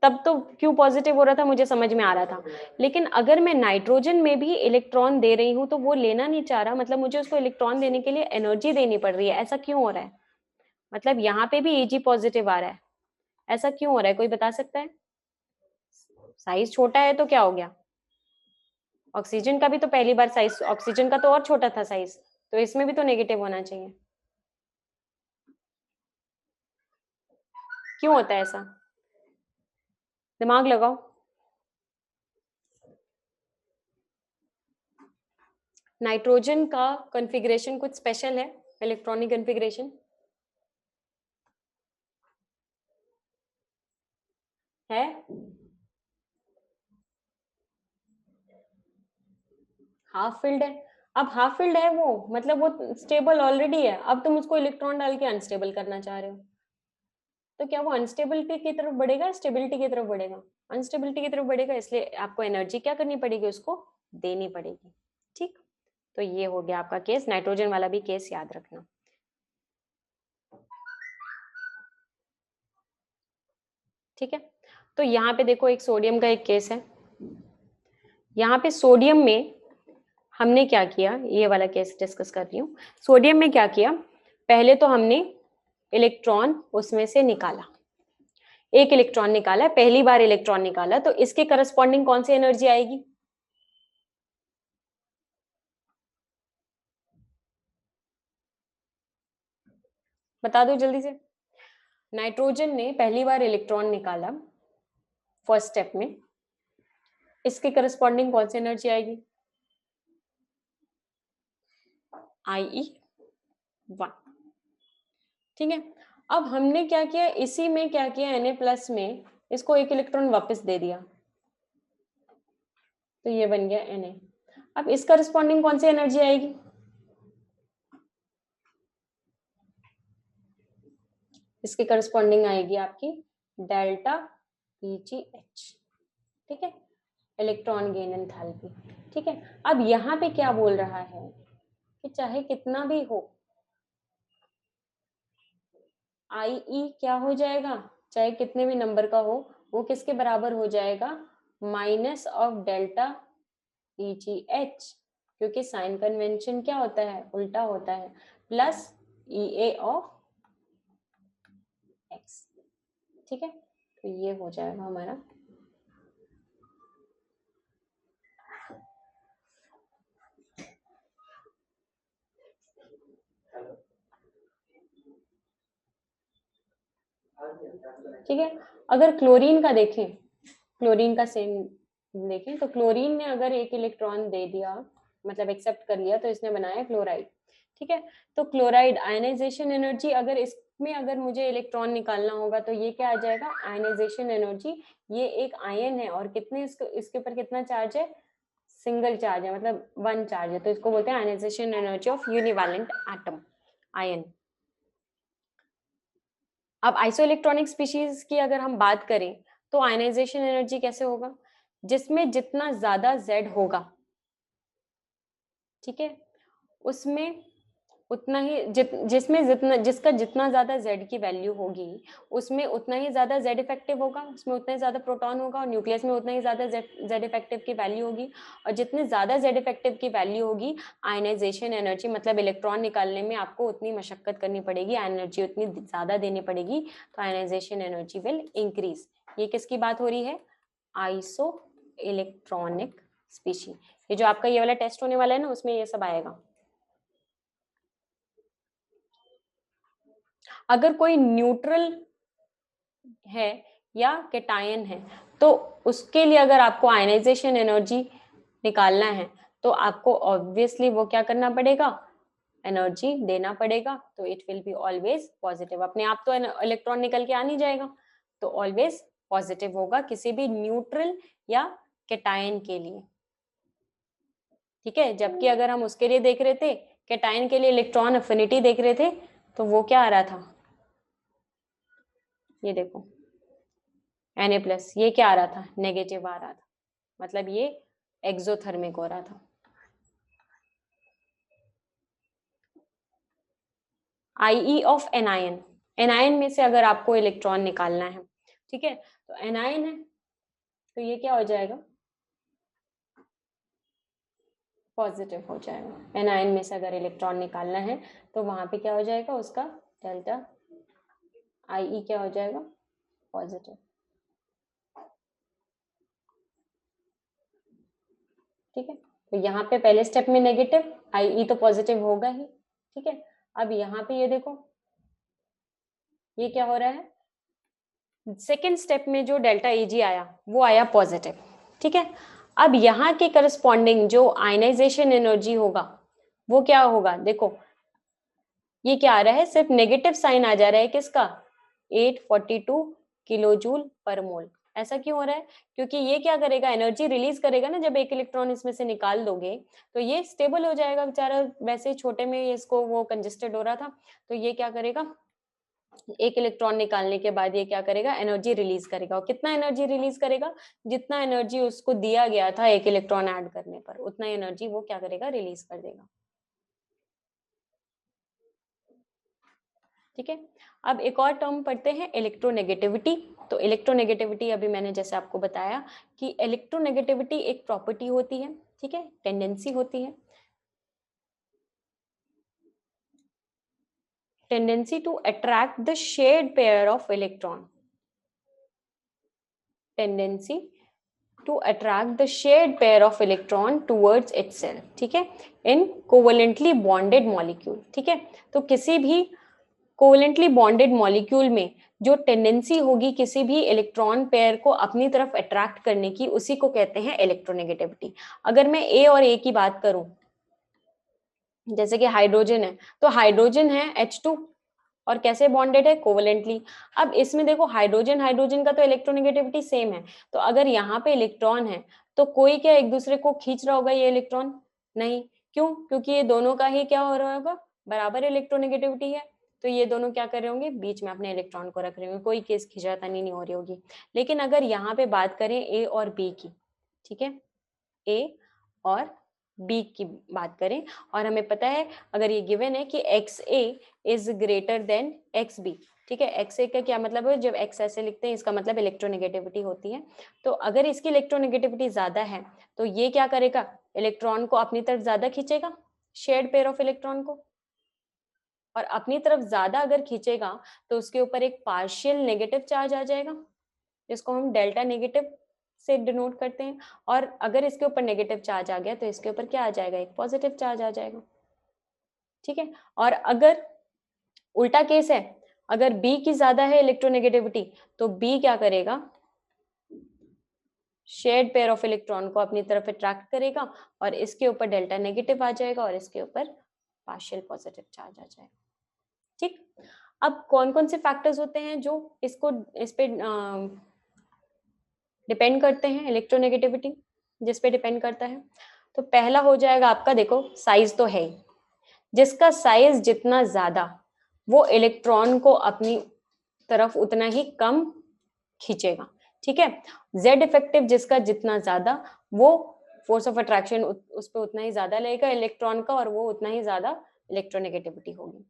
तब तो क्यों पॉजिटिव हो रहा था मुझे समझ में आ रहा था, लेकिन अगर मैं नाइट्रोजन में भी इलेक्ट्रॉन दे रही हूं तो वो लेना नहीं चाह रहा, मतलब मुझे उसको इलेक्ट्रॉन देने के लिए एनर्जी देनी पड़ रही है, ऐसा क्यों हो रहा है? मतलब यहाँ पे भी Ag पॉजिटिव आ रहा है, ऐसा क्यों हो रहा है, कोई बता सकता है? साइज छोटा है तो क्या हो गया, ऑक्सीजन का भी तो पहली बार साइज, ऑक्सीजन का तो और छोटा था साइज, तो इसमें भी तो नेगेटिव होना चाहिए, क्यों होता है ऐसा, दिमाग लगाओ। नाइट्रोजन का कॉन्फ़िगरेशन कुछ स्पेशल है, इलेक्ट्रॉनिक कॉन्फ़िगरेशन है, हाफ फिल्ड है। अब हाफ फिल्ड है वो, मतलब वो स्टेबल ऑलरेडी है, अब तुम उसको इलेक्ट्रॉन डाल के अनस्टेबल करना चाह रहे हो, तो क्या वो अनस्टेबिलिटी की तरफ बढ़ेगा, स्टेबिलिटी की तरफ बढ़ेगा? अनस्टेबिलिटी की तरफ बढ़ेगा, इसलिए आपको एनर्जी क्या करनी पड़ेगी, उसको देनी पड़ेगी, ठीक। तो ये हो गया आपका केस, नाइट्रोजन वाला भी केस याद रखना, ठीक है। तो यहाँ पे देखो एक सोडियम का एक केस है, यहाँ पे सोडियम में हमने क्या किया, ये वाला केस डिस्कस कर रही हूँ। सोडियम में क्या किया, पहले तो हमने इलेक्ट्रॉन उसमें से निकाला, एक इलेक्ट्रॉन निकाला, पहली बार इलेक्ट्रॉन निकाला, तो इसके करस्पॉन्डिंग कौन सी एनर्जी आएगी, बता दो जल्दी से। नाइट्रोजन ने पहली बार इलेक्ट्रॉन निकाला फर्स्ट स्टेप में, इसके करस्पॉन्डिंग कौन सी एनर्जी आएगी, IE1, ठीक है। अब हमने क्या किया, इसी में क्या किया, Na+ में इसको एक इलेक्ट्रॉन वापस दे दिया, तो ये बन गया Na। अब इस करस्पॉन्डिंग कौन सी एनर्जी आएगी, इसके करस्पॉन्डिंग आएगी आपकी डेल्टा PgH, ठीक है, इलेक्ट्रॉन गेन एंथैल्पी, ठीक है। अब यहाँ पे क्या बोल रहा है कि चाहे कितना भी हो, IE क्या हो जाएगा, चाहे कितने भी नंबर का हो, वो किसके बराबर हो जाएगा, माइनस ऑफ डेल्टा PgH, क्योंकि साइन कन्वेंशन क्या होता है, उल्टा होता है, प्लस EA ऑफ X, ठीक है। तो ये हो जाएगा हमारा, ठीक है। अगर क्लोरीन का देखें, क्लोरीन का सेम देखें, तो क्लोरीन ने अगर एक इलेक्ट्रॉन दे दिया, मतलब एक्सेप्ट कर लिया, तो इसने बनाया क्लोराइड, ठीक है। तो क्लोराइड आयनाइजेशन एनर्जी, अगर इसमें अगर मुझे इलेक्ट्रॉन निकालना होगा तो ये क्या आ जाएगा, आयनाइजेशन एनर्जी, ये एक आयन है और कितने इसके ऊपर कितना चार्ज है, सिंगल चार्ज है, मतलब 1 चार्ज है, तो इसको बोलते हैं ionization energy of univalent atom, ion. अब आइसोइलेक्ट्रॉनिक स्पीशीज की अगर हम बात करें तो आयनाइजेशन एनर्जी कैसे होगा, जिसमें जितना ज्यादा Z होगा, ठीक है, उसमें उतना ही जिसमें जिसका जितना ज्यादा Z की वैल्यू होगी, उसमें उतना ही ज्यादा Z इफेक्टिव होगा, उसमें उतना ही ज्यादा प्रोटॉन होगा, और न्यूक्लियस में उतना ही ज्यादा Z इफेक्टिव की वैल्यू होगी, और जितने ज्यादा Z इफेक्टिव की वैल्यू होगी, आयनाइजेशन एनर्जी मतलब इलेक्ट्रॉन निकालने में आपको उतनी मशक्कत करनी पड़ेगी, एनर्जी उतनी ज्यादा देनी पड़ेगी, तो आयनाइजेशन एनर्जी विल इंक्रीज। ये किसकी बात हो रही है, आइसो इलेक्ट्रॉनिक स्पीशी। ये जो आपका ये वाला टेस्ट होने वाला है ना, उसमें ये सब आएगा। अगर कोई न्यूट्रल है या कैटायन है, तो उसके लिए अगर आपको आयनाइजेशन एनर्जी निकालना है तो आपको ऑब्वियसली वो क्या करना पड़ेगा, एनर्जी देना पड़ेगा। तो it will be always positive. अपने आप तो इलेक्ट्रॉन निकल के आ नहीं जाएगा, तो ऑलवेज पॉजिटिव होगा किसी भी न्यूट्रल या कैटायन के लिए। ठीक है, जबकि अगर हम उसके लिए देख रहे थे, कैटायन के लिए इलेक्ट्रॉन अफिनिटी देख रहे थे, तो वो क्या आ रहा था, ये देखो Na+, ये क्या आ रहा था, नेगेटिव आ रहा था, मतलब ये एक्सोथर्मिक हो रहा था। IE ऑफ एनायन, एनायन में से अगर आपको इलेक्ट्रॉन निकालना है, ठीक है, तो एनायन है तो ये क्या हो जाएगा, पॉजिटिव हो जाएगा। एनायन में से अगर इलेक्ट्रॉन निकालना है तो वहां पे क्या हो जाएगा, उसका डेल्टा IE क्या हो जाएगा, पॉजिटिव। ठीक है, तो यहाँ पे पहले स्टेप में नेगेटिव, IE तो पॉजिटिव होगा ही। ठीक है, अब यहाँ पे ये देखो ये क्या हो रहा है, सेकेंड स्टेप में जो डेल्टा Eg आया वो आया पॉजिटिव। ठीक है, अब यहाँ के करस्पॉन्डिंग जो आयनाइजेशन एनर्जी होगा वो क्या होगा, देखो ये क्या आ रहा है, सिर्फ नेगेटिव साइन आ जा रहा है, किसका, 842 किलो जूल पर मोल। ऐसा क्यों हो रहा है, क्योंकि ये क्या करेगा, एनर्जी रिलीज करेगा ना, जब एक इलेक्ट्रॉन इसमें से निकाल दोगे तो ये स्टेबल हो जाएगा बेचारा, वैसे ही छोटे में इसको वो कंजेस्टेड हो रहा था, तो ये क्या करेगा, एक इलेक्ट्रॉन निकालने के बाद ये क्या करेगा, एनर्जी रिलीज करेगा। और कितना एनर्जी रिलीज करेगा, जितना एनर्जी उसको दिया गया था एक इलेक्ट्रॉन ऐड करने पर, उतना एनर्जी वो क्या करेगा, रिलीज कर देगा। ठीक है, अब एक और टर्म पढ़ते हैं, इलेक्ट्रोनेगेटिविटी। तो इलेक्ट्रोनेगेटिविटी अभी मैंने जैसे आपको बताया कि इलेक्ट्रोनेगेटिविटी एक प्रॉपर्टी होती है, ठीक है, टेंडेंसी होती है, tendency to attract the shared pair of electron, tendency to attract the shared pair of electron towards itself, ठीक है, इन कोवलेंटली बॉन्डेड मॉलिक्यूल। ठीक है, तो किसी भी कोवलेंटली बॉन्डेड मॉलिक्यूल में जो टेंडेंसी होगी किसी भी इलेक्ट्रॉन पेयर को अपनी तरफ अट्रैक्ट करने की, उसी को कहते हैं इलेक्ट्रोनेगेटिविटी। अगर मैं ए और ए की बात करूं, जैसे कि हाइड्रोजन है, तो हाइड्रोजन है H2 और कैसे बॉन्डेड है, कोवलेंटली। अब इसमें देखो हाइड्रोजन हाइड्रोजन का तो इलेक्ट्रोनेगेटिविटी सेम है, तो अगर यहाँ पे इलेक्ट्रॉन है तो कोई क्या एक दूसरे को खींच रहा होगा ये इलेक्ट्रॉन, नहीं, क्यों, क्योंकि ये दोनों का ही क्या हो रहा होगा, बराबर इलेक्ट्रोनेगेटिविटी है, तो ये दोनों क्या कर रहे होंगे, बीच में अपने इलेक्ट्रॉन को रख रहे होंगे, कोई केस खिंचातानी नहीं हो रही होगी। लेकिन अगर यहाँ पे बात करें ए और बी की, ठीक है, ए और बी की बात करें, और हमें पता है अगर ये गिवन है कि X A is greater than X B, ठीक है, एक्स ए का क्या मतलब है, जब एक्स ऐसे लिखते हैं इसका मतलब इलेक्ट्रोनेगेटिविटी होती है। तो अगर इसकी इलेक्ट्रोनेगेटिविटी ज्यादा है तो ये क्या करेगा, इलेक्ट्रॉन को अपनी तरफ ज्यादा खींचेगा, शेयर्ड पेयर ऑफ इलेक्ट्रॉन को, और अपनी तरफ ज्यादा अगर खींचेगा तो उसके ऊपर एक पार्शियल नेगेटिव चार्ज आ जाएगा, जिसको हम डेल्टा नेगेटिव से डिनोट करते हैं। और अगर इसके ऊपर नेगेटिव चार्ज आ गया तो इसके ऊपर क्या आ जाएगा, एक पॉजिटिव चार्ज आ जाएगा। ठीक है, और अगर उल्टा केस है, अगर बी की ज्यादा है इलेक्ट्रोनेगेटिविटी, तो बी क्या करेगा, शेयर्ड पेयर ऑफ इलेक्ट्रॉन को अपनी तरफ अट्रैक्ट करेगा और इसके ऊपर डेल्टा नेगेटिव आ जाएगा और इसके ऊपर पार्शियल पॉजिटिव चार्ज आ जाएगा। ठीक, अब कौन कौन से फैक्टर्स होते हैं जो इसको इस पे डिपेंड करते हैं, इलेक्ट्रोनेगेटिविटी जिस पे डिपेंड करता है। तो पहला हो जाएगा आपका, देखो साइज तो है ही, जिसका साइज जितना ज्यादा वो इलेक्ट्रॉन को अपनी तरफ उतना ही कम खींचेगा। ठीक है, जेड इफेक्टिव जिसका जितना ज्यादा, वो फोर्स ऑफ अट्रैक्शन उस पर उतना ही ज्यादा लेगा इलेक्ट्रॉन का, और वो उतना ही ज्यादा इलेक्ट्रोनेगेटिविटी होगी।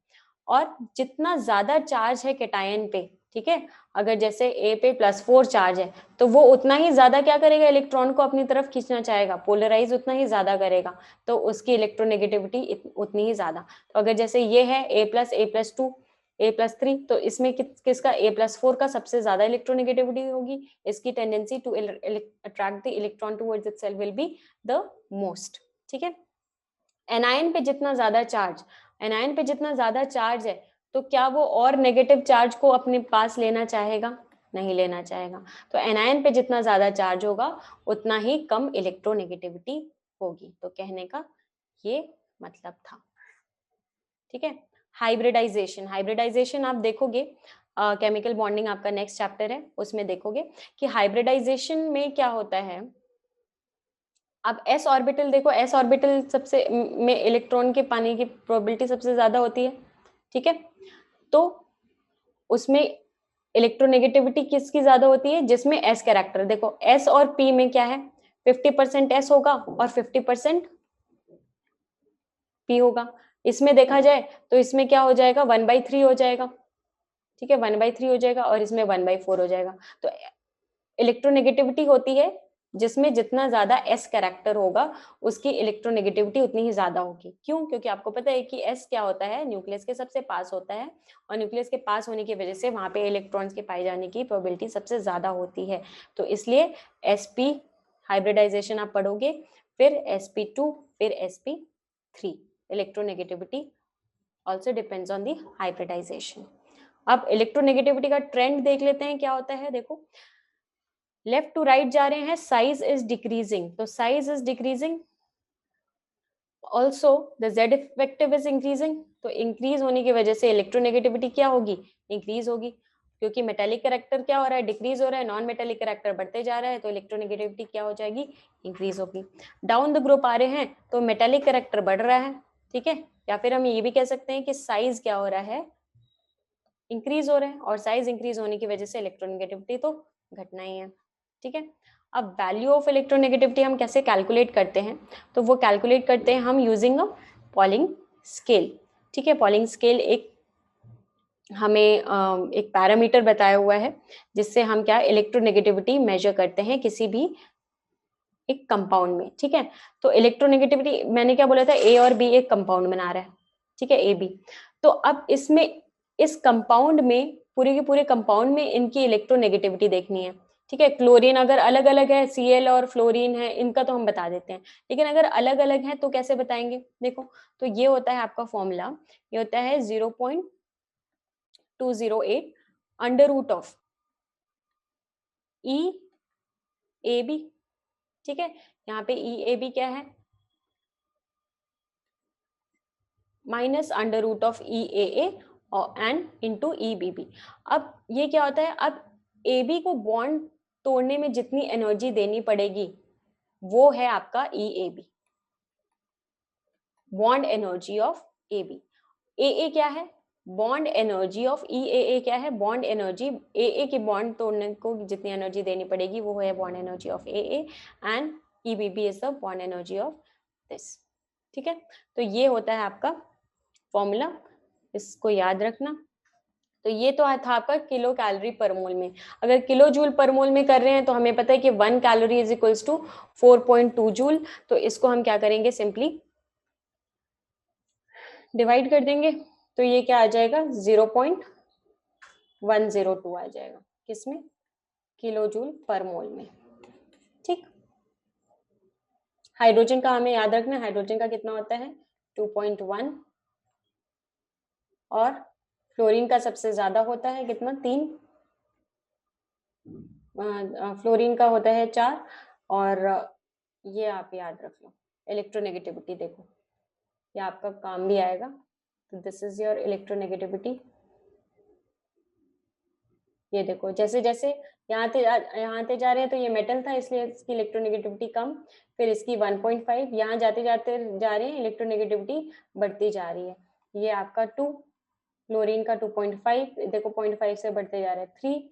और जितना ज्यादा चार्ज है कैटायन पे, ठीक है, अगर जैसे ए पे +4 चार्ज है तो वो उतना ही ज्यादा क्या करेगा, इलेक्ट्रॉन को अपनी तरफ खींचना चाहेगा, पोलराइज उतना ही ज्यादा करेगा, तो उसकी इलेक्ट्रोनेगेटिविटी उतनी ही ज्यादा। तो अगर जैसे ये है A+A+2 A+3, तो इसमें किसका A+4 का सबसे ज्यादा इलेक्ट्रोनेगेटिविटी होगी, इसकी tendency to attract the electron towards itself will be the most. ठीक है, एनायन पे जितना ज्यादा चार्ज, एनायन पे जितना ज्यादा चार्ज है तो क्या वो और नेगेटिव चार्ज को अपने पास लेना चाहेगा, नहीं लेना चाहेगा। तो एनायन पे जितना ज्यादा चार्ज होगा उतना ही कम इलेक्ट्रोनेगेटिविटी होगी। तो कहने का ये मतलब था। ठीक है। हाइब्रिडाइजेशन, हाइब्रिडाइजेशन आप देखोगे केमिकल बॉन्डिंग आपका नेक्स्ट चैप्टर है, उसमें देखोगे कि हाइब्रिडाइजेशन में क्या होता है। अब एस ऑर्बिटल देखो, एस ऑर्बिटल सबसे में इलेक्ट्रॉन के पाने की प्रोबेबिलिटी सबसे ज्यादा होती है। ठीक है। तो उसमें इलेक्ट्रोनेगेटिविटी किसकी ज्यादा होती है, जिसमें एस कैरेक्टर, देखो एस और पी में क्या है, 50% एस होगा और 50% पी होगा। इसमें देखा जाए तो इसमें क्या हो जाएगा, 1/3 हो जाएगा। ठीक है, 1/3 हो जाएगा और इसमें 1/4 हो जाएगा। तो इलेक्ट्रोनेगेटिविटी होती है जिसमें जितना ज्यादा एस कैरेक्टर होगा उसकी इलेक्ट्रोनेगेटिविटी उतनी ही ज्यादा होगी। क्यों? क्योंकि आपको पता है कि एस क्या होता है, न्यूक्लियस के सबसे पास होता है और न्यूक्लियस के पास होने की वजह से वहां पे इलेक्ट्रॉन्स के पाए जाने की प्रोबेबिलिटी सबसे ज्यादा होती है। तो इसलिए sp हाइब्रिडाइजेशन आप पढ़ोगे, फिर sp2, फिर sp3। Electronegativity also depends on the hybridization. अब इलेक्ट्रोनेगेटिविटी का ट्रेंड देख लेते हैं क्या होता है। देखो लेफ्ट टू राइट जा रहे हैं, साइज इज डिक्रीजिंग, तो size is decreasing, also the Z effective is increasing. तो इंक्रीज होने की वजह से इलेक्ट्रोनेगेटिविटी क्या होगी, इंक्रीज होगी। क्योंकि मेटेलिक कैरेक्टर क्या हो रहा है, डिक्रीज हो रहा है, नॉन मेटेलिक कैरेक्टर बढ़ते जा रहा है, तो इलेक्ट्रोनेगेटिविटी क्या हो जाएगी, इंक्रीज होगी। डाउन द ग्रुप आ रहे हैं तो मेटेलिक कैरेक्टर बढ़ रहा है। ठीक है, या फिर हम ये भी कह सकते हैं कि साइज क्या हो रहा है, इंक्रीज हो रहा है, और साइज इंक्रीज होने की वजह से इलेक्ट्रोनेगेटिविटी तो घटना ही है। ठीक है। अब वैल्यू ऑफ इलेक्ट्रोनेगेटिविटी हम कैसे कैलकुलेट करते हैं, तो वो कैलकुलेट करते हैं हम यूजिंग अ पॉलिंग स्केल। ठीक है, पॉलिंग स्केल एक हमें एक पैरामीटर बताया हुआ है जिससे हम क्या इलेक्ट्रोनेगेटिविटी मेजर करते हैं किसी भी एक कंपाउंड में। ठीक है, तो इलेक्ट्रोनेगेटिविटी मैंने क्या बोला था, ए और बी एक कंपाउंड बना रहा है। ठीक है, ए बी। तो अब इसमें इस कंपाउंड में पूरे के पूरे कंपाउंड में इनकी इलेक्ट्रोनेगेटिविटी देखनी है। ठीक है, क्लोरीन अगर अलग अलग है, Cl और फ्लोरीन है, इनका तो हम बता देते हैं, लेकिन अगर अलग अलग है तो कैसे बताएंगे। देखो, तो ये होता है आपका फॉर्मूला, ये होता है 0.208 under root of E A B. ठीक है, यहाँ पे ई ए बी क्या है, minus under root of E A A and into E B B. अब ये क्या होता है, अब ए बी को बॉन्ड तोड़ने में जितनी एनर्जी देनी पड़ेगी वो है आपका E A B, bond energy of A B. A A क्या है, bond energy of E A A क्या है, बॉन्ड एनर्जी, ए ए की बॉन्ड तोड़ने को जितनी एनर्जी देनी पड़ेगी वो है bond energy of A A, and E B B is the bond energy of this. ठीक है, तो ये होता है आपका फॉर्मूला, इसको याद रखना। तो ये तो था आपका किलो कैलोरी पर मोल में। अगर किलो जूल पर मोल में कर रहे हैं तो हमें पता है कि 1 calorie is equals to 4.2 joule. तो इसको हम क्या करेंगे, सिंपली डिवाइड कर देंगे, तो ये क्या आ जाएगा, 0.102 आ जाएगा, किसमें, किलो जूल पर मोल में। ठीक, हाइड्रोजन का हमें याद रखना, हाइड्रोजन का कितना होता है, 2.1, और फ्लोरीन का सबसे ज्यादा होता है कितना, 3, फ्लोरीन का होता है 4, और ये आप याद रख लो, इलेक्ट्रोनेगेटिविटी देखो, ये आपका काम भी आएगा। तो दिस इज योर इलेक्ट्रोनेगेटिविटी। ये देखो, जैसे जैसे यहाँ से जा रहे हैं तो ये मेटल था इसलिए इसकी इलेक्ट्रोनेगेटिविटी कम, फिर इसकी 1.5, यहाँ जाते जाते जा रहे हैं इलेक्ट्रोनेगेटिविटी बढ़ती जा रही है। ये आपका 2, फ्लोरीन का 2.5, देखो 0.5 से बढ़ते जा रहा है 3,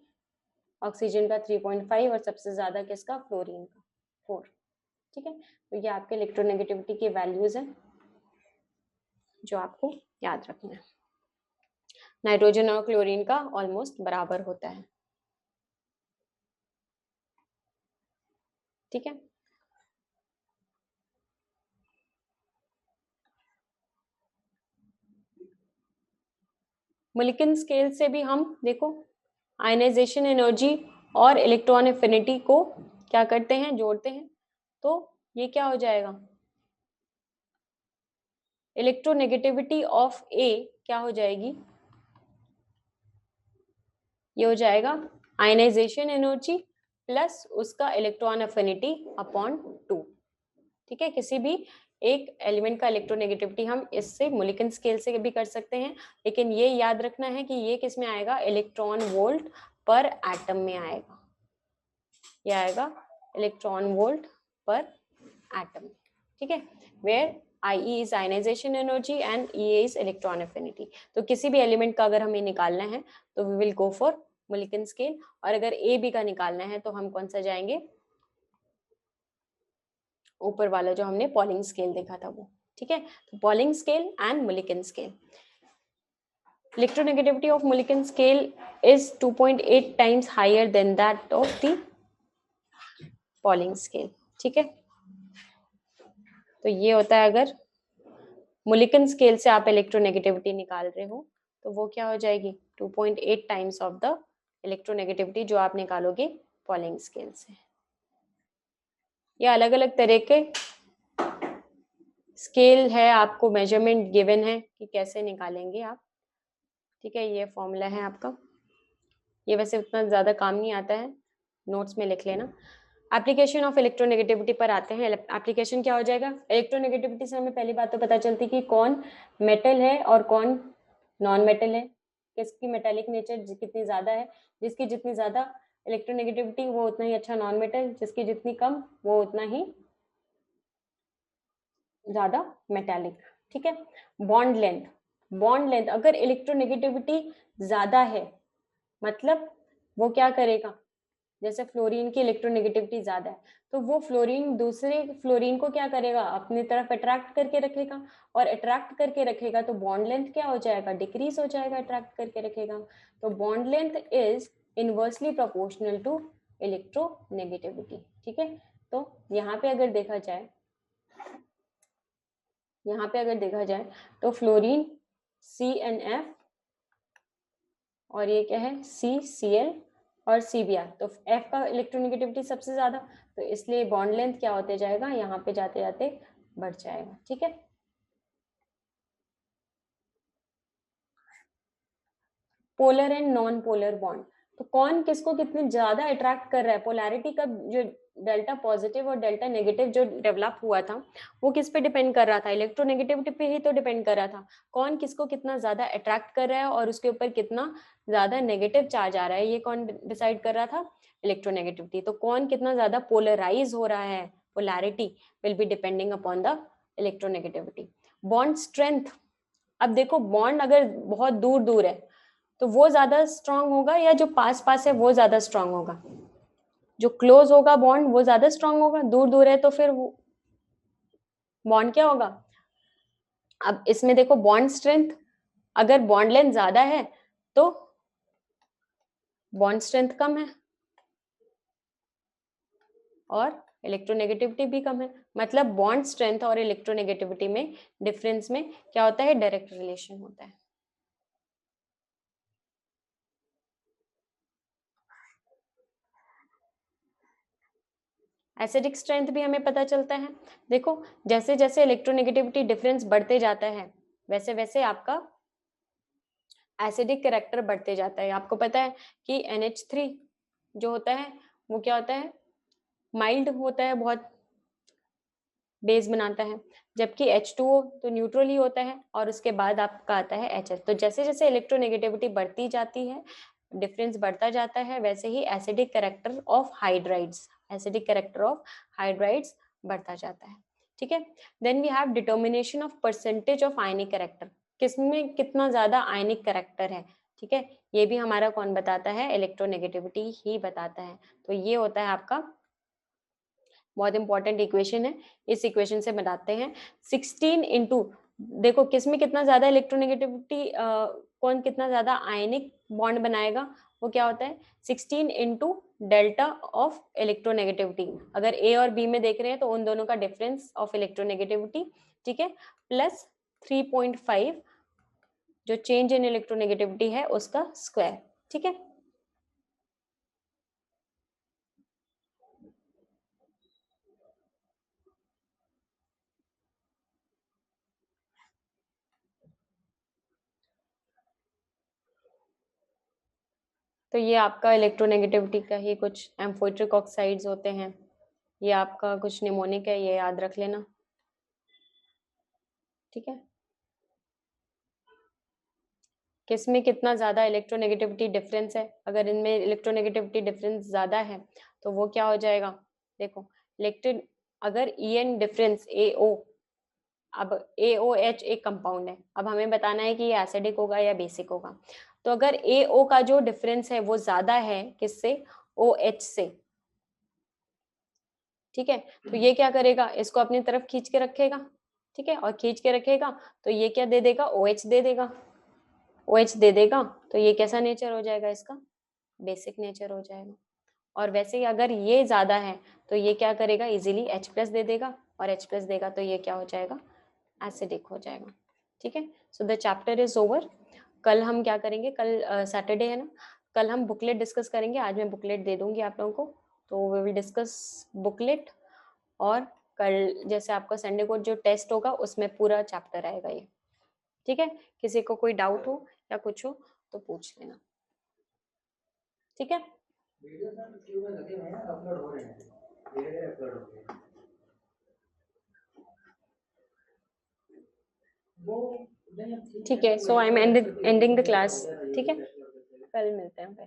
ऑक्सीजन का 3.5, और सबसे ज्यादा किसका, फ्लोरीन का 4। ठीक है, तो ये आपके इलेक्ट्रोनेगेटिविटी की वैल्यूज हैं जो आपको याद रखना है। नाइट्रोजन और क्लोरीन का ऑलमोस्ट बराबर होता है। ठीक है, मिल्किन स्केल से भी हम देखो आयनाइजेशन एनर्जी और इलेक्ट्रॉन एफिनिटी को क्या करते हैं, जोड़ते हैं। तो ये क्या हो जाएगा, इलेक्ट्रोनेगेटिविटी ऑफ ए क्या हो जाएगी, ये हो जाएगा आयनाइजेशन एनर्जी प्लस उसका इलेक्ट्रॉन अफिनिटी अपॉन 2। ठीक है, किसी भी एक एलिमेंट का इलेक्ट्रोनेगेटिविटी हम इससे मोलिकन स्केल से भी कर सकते हैं, लेकिन ये याद रखना है कि ये किस में आएगा, इलेक्ट्रॉन वोल्ट पर एटम में आएगा। ये आएगा इलेक्ट्रॉन वोल्ट पर एटम। ठीक है, where IE is ionization energy and EA is electron affinity. तो किसी भी एलिमेंट का अगर हमें निकालना है तो we will go for Mulliken scale, और अगर AB का निकालना है तो हम कौन सा जाएंगे, ऊपर वाला जो हमने पॉलिंग स्केल देखा था वो। ठीक है, तो Pauling scale and Mulliken scale. Electronegativity of Millikan scale is 2.8 times higher than that of the Pauling scale. ठीक है, तो ये होता है अगर Millikan scale से आप इलेक्ट्रोनेगेटिविटी निकाल रहे हो तो वो क्या हो जाएगी, 2.8 टाइम्स ऑफ द इलेक्ट्रोनेगेटिविटी जो आप निकालोगे पॉलिंग स्केल से। ये अलग अलग तरह के स्केल है, आपको मेजरमेंट गिवन है कि कैसे निकालेंगे आप। ठीक है, ये फॉर्मूला है आपका, ये वैसे उतना ज़्यादा काम नहीं आता है, नोट्स में लिख लेना। एप्लीकेशन ऑफ इलेक्ट्रोनेगेटिविटी पर आते हैं। एप्लीकेशन क्या हो जाएगा, इलेक्ट्रोनेगेटिविटी से हमें पहली बात तो पता चलती कि कौन मेटल है और कौन नॉन मेटल है, किसकी मेटेलिक नेचर कितनी ज़्यादा है। जिसकी जितनी ज़्यादा इलेक्ट्रोनेगेटिविटी वो उतना ही अच्छा नॉन मेटल, जिसकी जितनी कम वो उतना ही ज़्यादा मेटालिक। ठीक है, बॉन्ड लेंथ, बॉन्ड लेंथ अगर इलेक्ट्रोनेगेटिविटी ज़्यादा है मतलब वो क्या करेगा, जैसे फ्लोरीन की इलेक्ट्रोनेगेटिविटी ज्यादा है तो वो फ्लोरीन दूसरे फ्लोरीन को क्या करेगा, अपनी तरफ अट्रैक्ट करके रखेगा, और अट्रैक्ट करके रखेगा तो बॉन्ड लेंथ क्या हो जाएगा, डिक्रीज हो जाएगा, अट्रैक्ट करके रखेगा। तो bond length is inversely proportional to electronegativity. ठीक है, तो यहाँ पे अगर देखा जाए, यहाँ पे अगर देखा जाए तो फ्लोरीन CnF और ये क्या है CCl और CBr, तो F का इलेक्ट्रोनेगेटिविटी सबसे ज्यादा, तो इसलिए बॉन्ड लेंथ क्या होते जाएगा, यहाँ पे जाते जाते बढ़ जाएगा। ठीक है, polar and non polar bond, तो कौन किसको कितने ज्यादा अट्रैक्ट कर रहा है, पोलैरिटी का जो डेल्टा पॉजिटिव और डेल्टा नेगेटिव जो डेवलप हुआ था वो किस पे डिपेंड कर रहा था, इलेक्ट्रोनेगेटिविटी पे ही तो डिपेंड कर रहा था। कौन किसको कितना ज्यादा अट्रैक्ट कर रहा है और उसके ऊपर कितना ज्यादा नेगेटिव चार्ज आ रहा है, ये कौन डिसाइड कर रहा था, इलेक्ट्रोनेगेटिविटी। तो कौन कितना ज्यादा पोलराइज हो रहा है, polarity will be depending upon the electronegativity. Bond strength, अब देखो बॉन्ड अगर बहुत दूर दूर है तो वो ज्यादा स्ट्रांग होगा या जो पास पास है वो ज्यादा स्ट्रांग होगा, जो क्लोज होगा बॉन्ड वो ज्यादा स्ट्रांग होगा, दूर दूर है तो फिर बॉन्ड क्या होगा। अब इसमें देखो बॉन्ड स्ट्रेंथ, अगर बॉन्ड लेंथ ज्यादा है तो बॉन्ड स्ट्रेंथ कम है और इलेक्ट्रोनेगेटिविटी भी कम है, मतलब बॉन्ड स्ट्रेंथ और इलेक्ट्रोनेगेटिविटी में डिफरेंस में क्या होता है, डायरेक्ट रिलेशन होता है। एसिडिक स्ट्रेंथ भी हमें पता चलता है, देखो जैसे जैसे इलेक्ट्रोनेगेटिविटी डिफरेंस बढ़ते जाता है वैसे वैसे आपका एसिडिक कैरेक्टर बढ़ते जाता है। आपको पता है कि NH3 जो होता है वो क्या होता है, माइल्ड होता है, बहुत बेस बनाता है, जबकि H2O तो न्यूट्रल ही होता है, और उसके बाद आपका आता है HF। तो जैसे जैसे इलेक्ट्रोनेगेटिविटी बढ़ती जाती है, डिफरेंस बढ़ता जाता है, वैसे ही acidic character of hydrides, acidic character of hydrides बढ़ता जाता है। ठीक है, then we have determination of percentage of ionic character, किसमें कितना ज्यादा आयनिक कैरेक्टर है। ठीक है, ये भी हमारा कौन बताता है, इलेक्ट्रोनेगेटिविटी ही बताता है। तो ये होता है आपका बहुत इंपॉर्टेंट इक्वेशन है, इस इक्वेशन से बनाते हैं 16 इंटू, देखो किसमें कितना ज्यादा इलेक्ट्रोनेगेटिविटी, कौन कितना ज्यादा आयनिक बॉन्ड बनाएगा, वो क्या होता है 16 इंटू डेल्टा ऑफ इलेक्ट्रोनेगेटिविटी। अगर ए और बी में देख रहे हैं तो उन दोनों का डिफरेंस ऑफ इलेक्ट्रोनेगेटिविटी, ठीक है, प्लस 3.5 जो चेंज इन इलेक्ट्रोनेगेटिविटी है उसका स्क्वायर। ठीक है, तो ये आपका इलेक्ट्रोनेगेटिविटी का ही कुछ एम्फोइट्रिक ऑक्साइड्स होते हैं, ये आपका कुछ निमोनिक है, ये याद रख लेना, ठीक है। किसमें कितना ज्यादा इलेक्ट्रोनेगेटिविटी डिफरेंस है, अगर इनमें इलेक्ट्रोनेगेटिविटी डिफरेंस ज्यादा है तो वो क्या हो जाएगा, देखो इलेक्ट्रिक, अगर EN डिफरेंस AO, अब AOH एक कंपाउंड है, अब हमें बताना है कि ये एसिडिक होगा या बेसिक होगा। तो अगर AO का जो डिफरेंस है वो ज्यादा है किससे, OH से, ठीक है, तो ये क्या करेगा, इसको अपनी तरफ खींच के रखेगा, ठीक है, और खींच के रखेगा तो ये क्या दे देगा, OH दे देगा, OH दे देगा तो ये कैसा नेचर हो जाएगा इसका, बेसिक नेचर हो जाएगा। और वैसे ही अगर ये ज्यादा है तो ये क्या करेगा, इजीली H+ दे देगा, और H+ देगा तो ये क्या हो जाएगा, एसिडिक हो जाएगा, ठीक है। So the chapter is over. कल हम क्या करेंगे, कल सैटरडे है ना, कल हम बुकलेट डिस्कस करेंगे, आज मैं बुकलेट दे दूंगी आप लोगों को, तो वी विल डिस्कस बुकलेट। और कल जैसे आपका संडे को जो टेस्ट होगा उसमें पूरा चैप्टर आएगा ये, ठीक है। किसी को कोई डाउट हो या कुछ हो तो पूछ लेना, ठीक है। ठीक है, so I am ending the class, ठीक है, कल मिलते हैं फिर।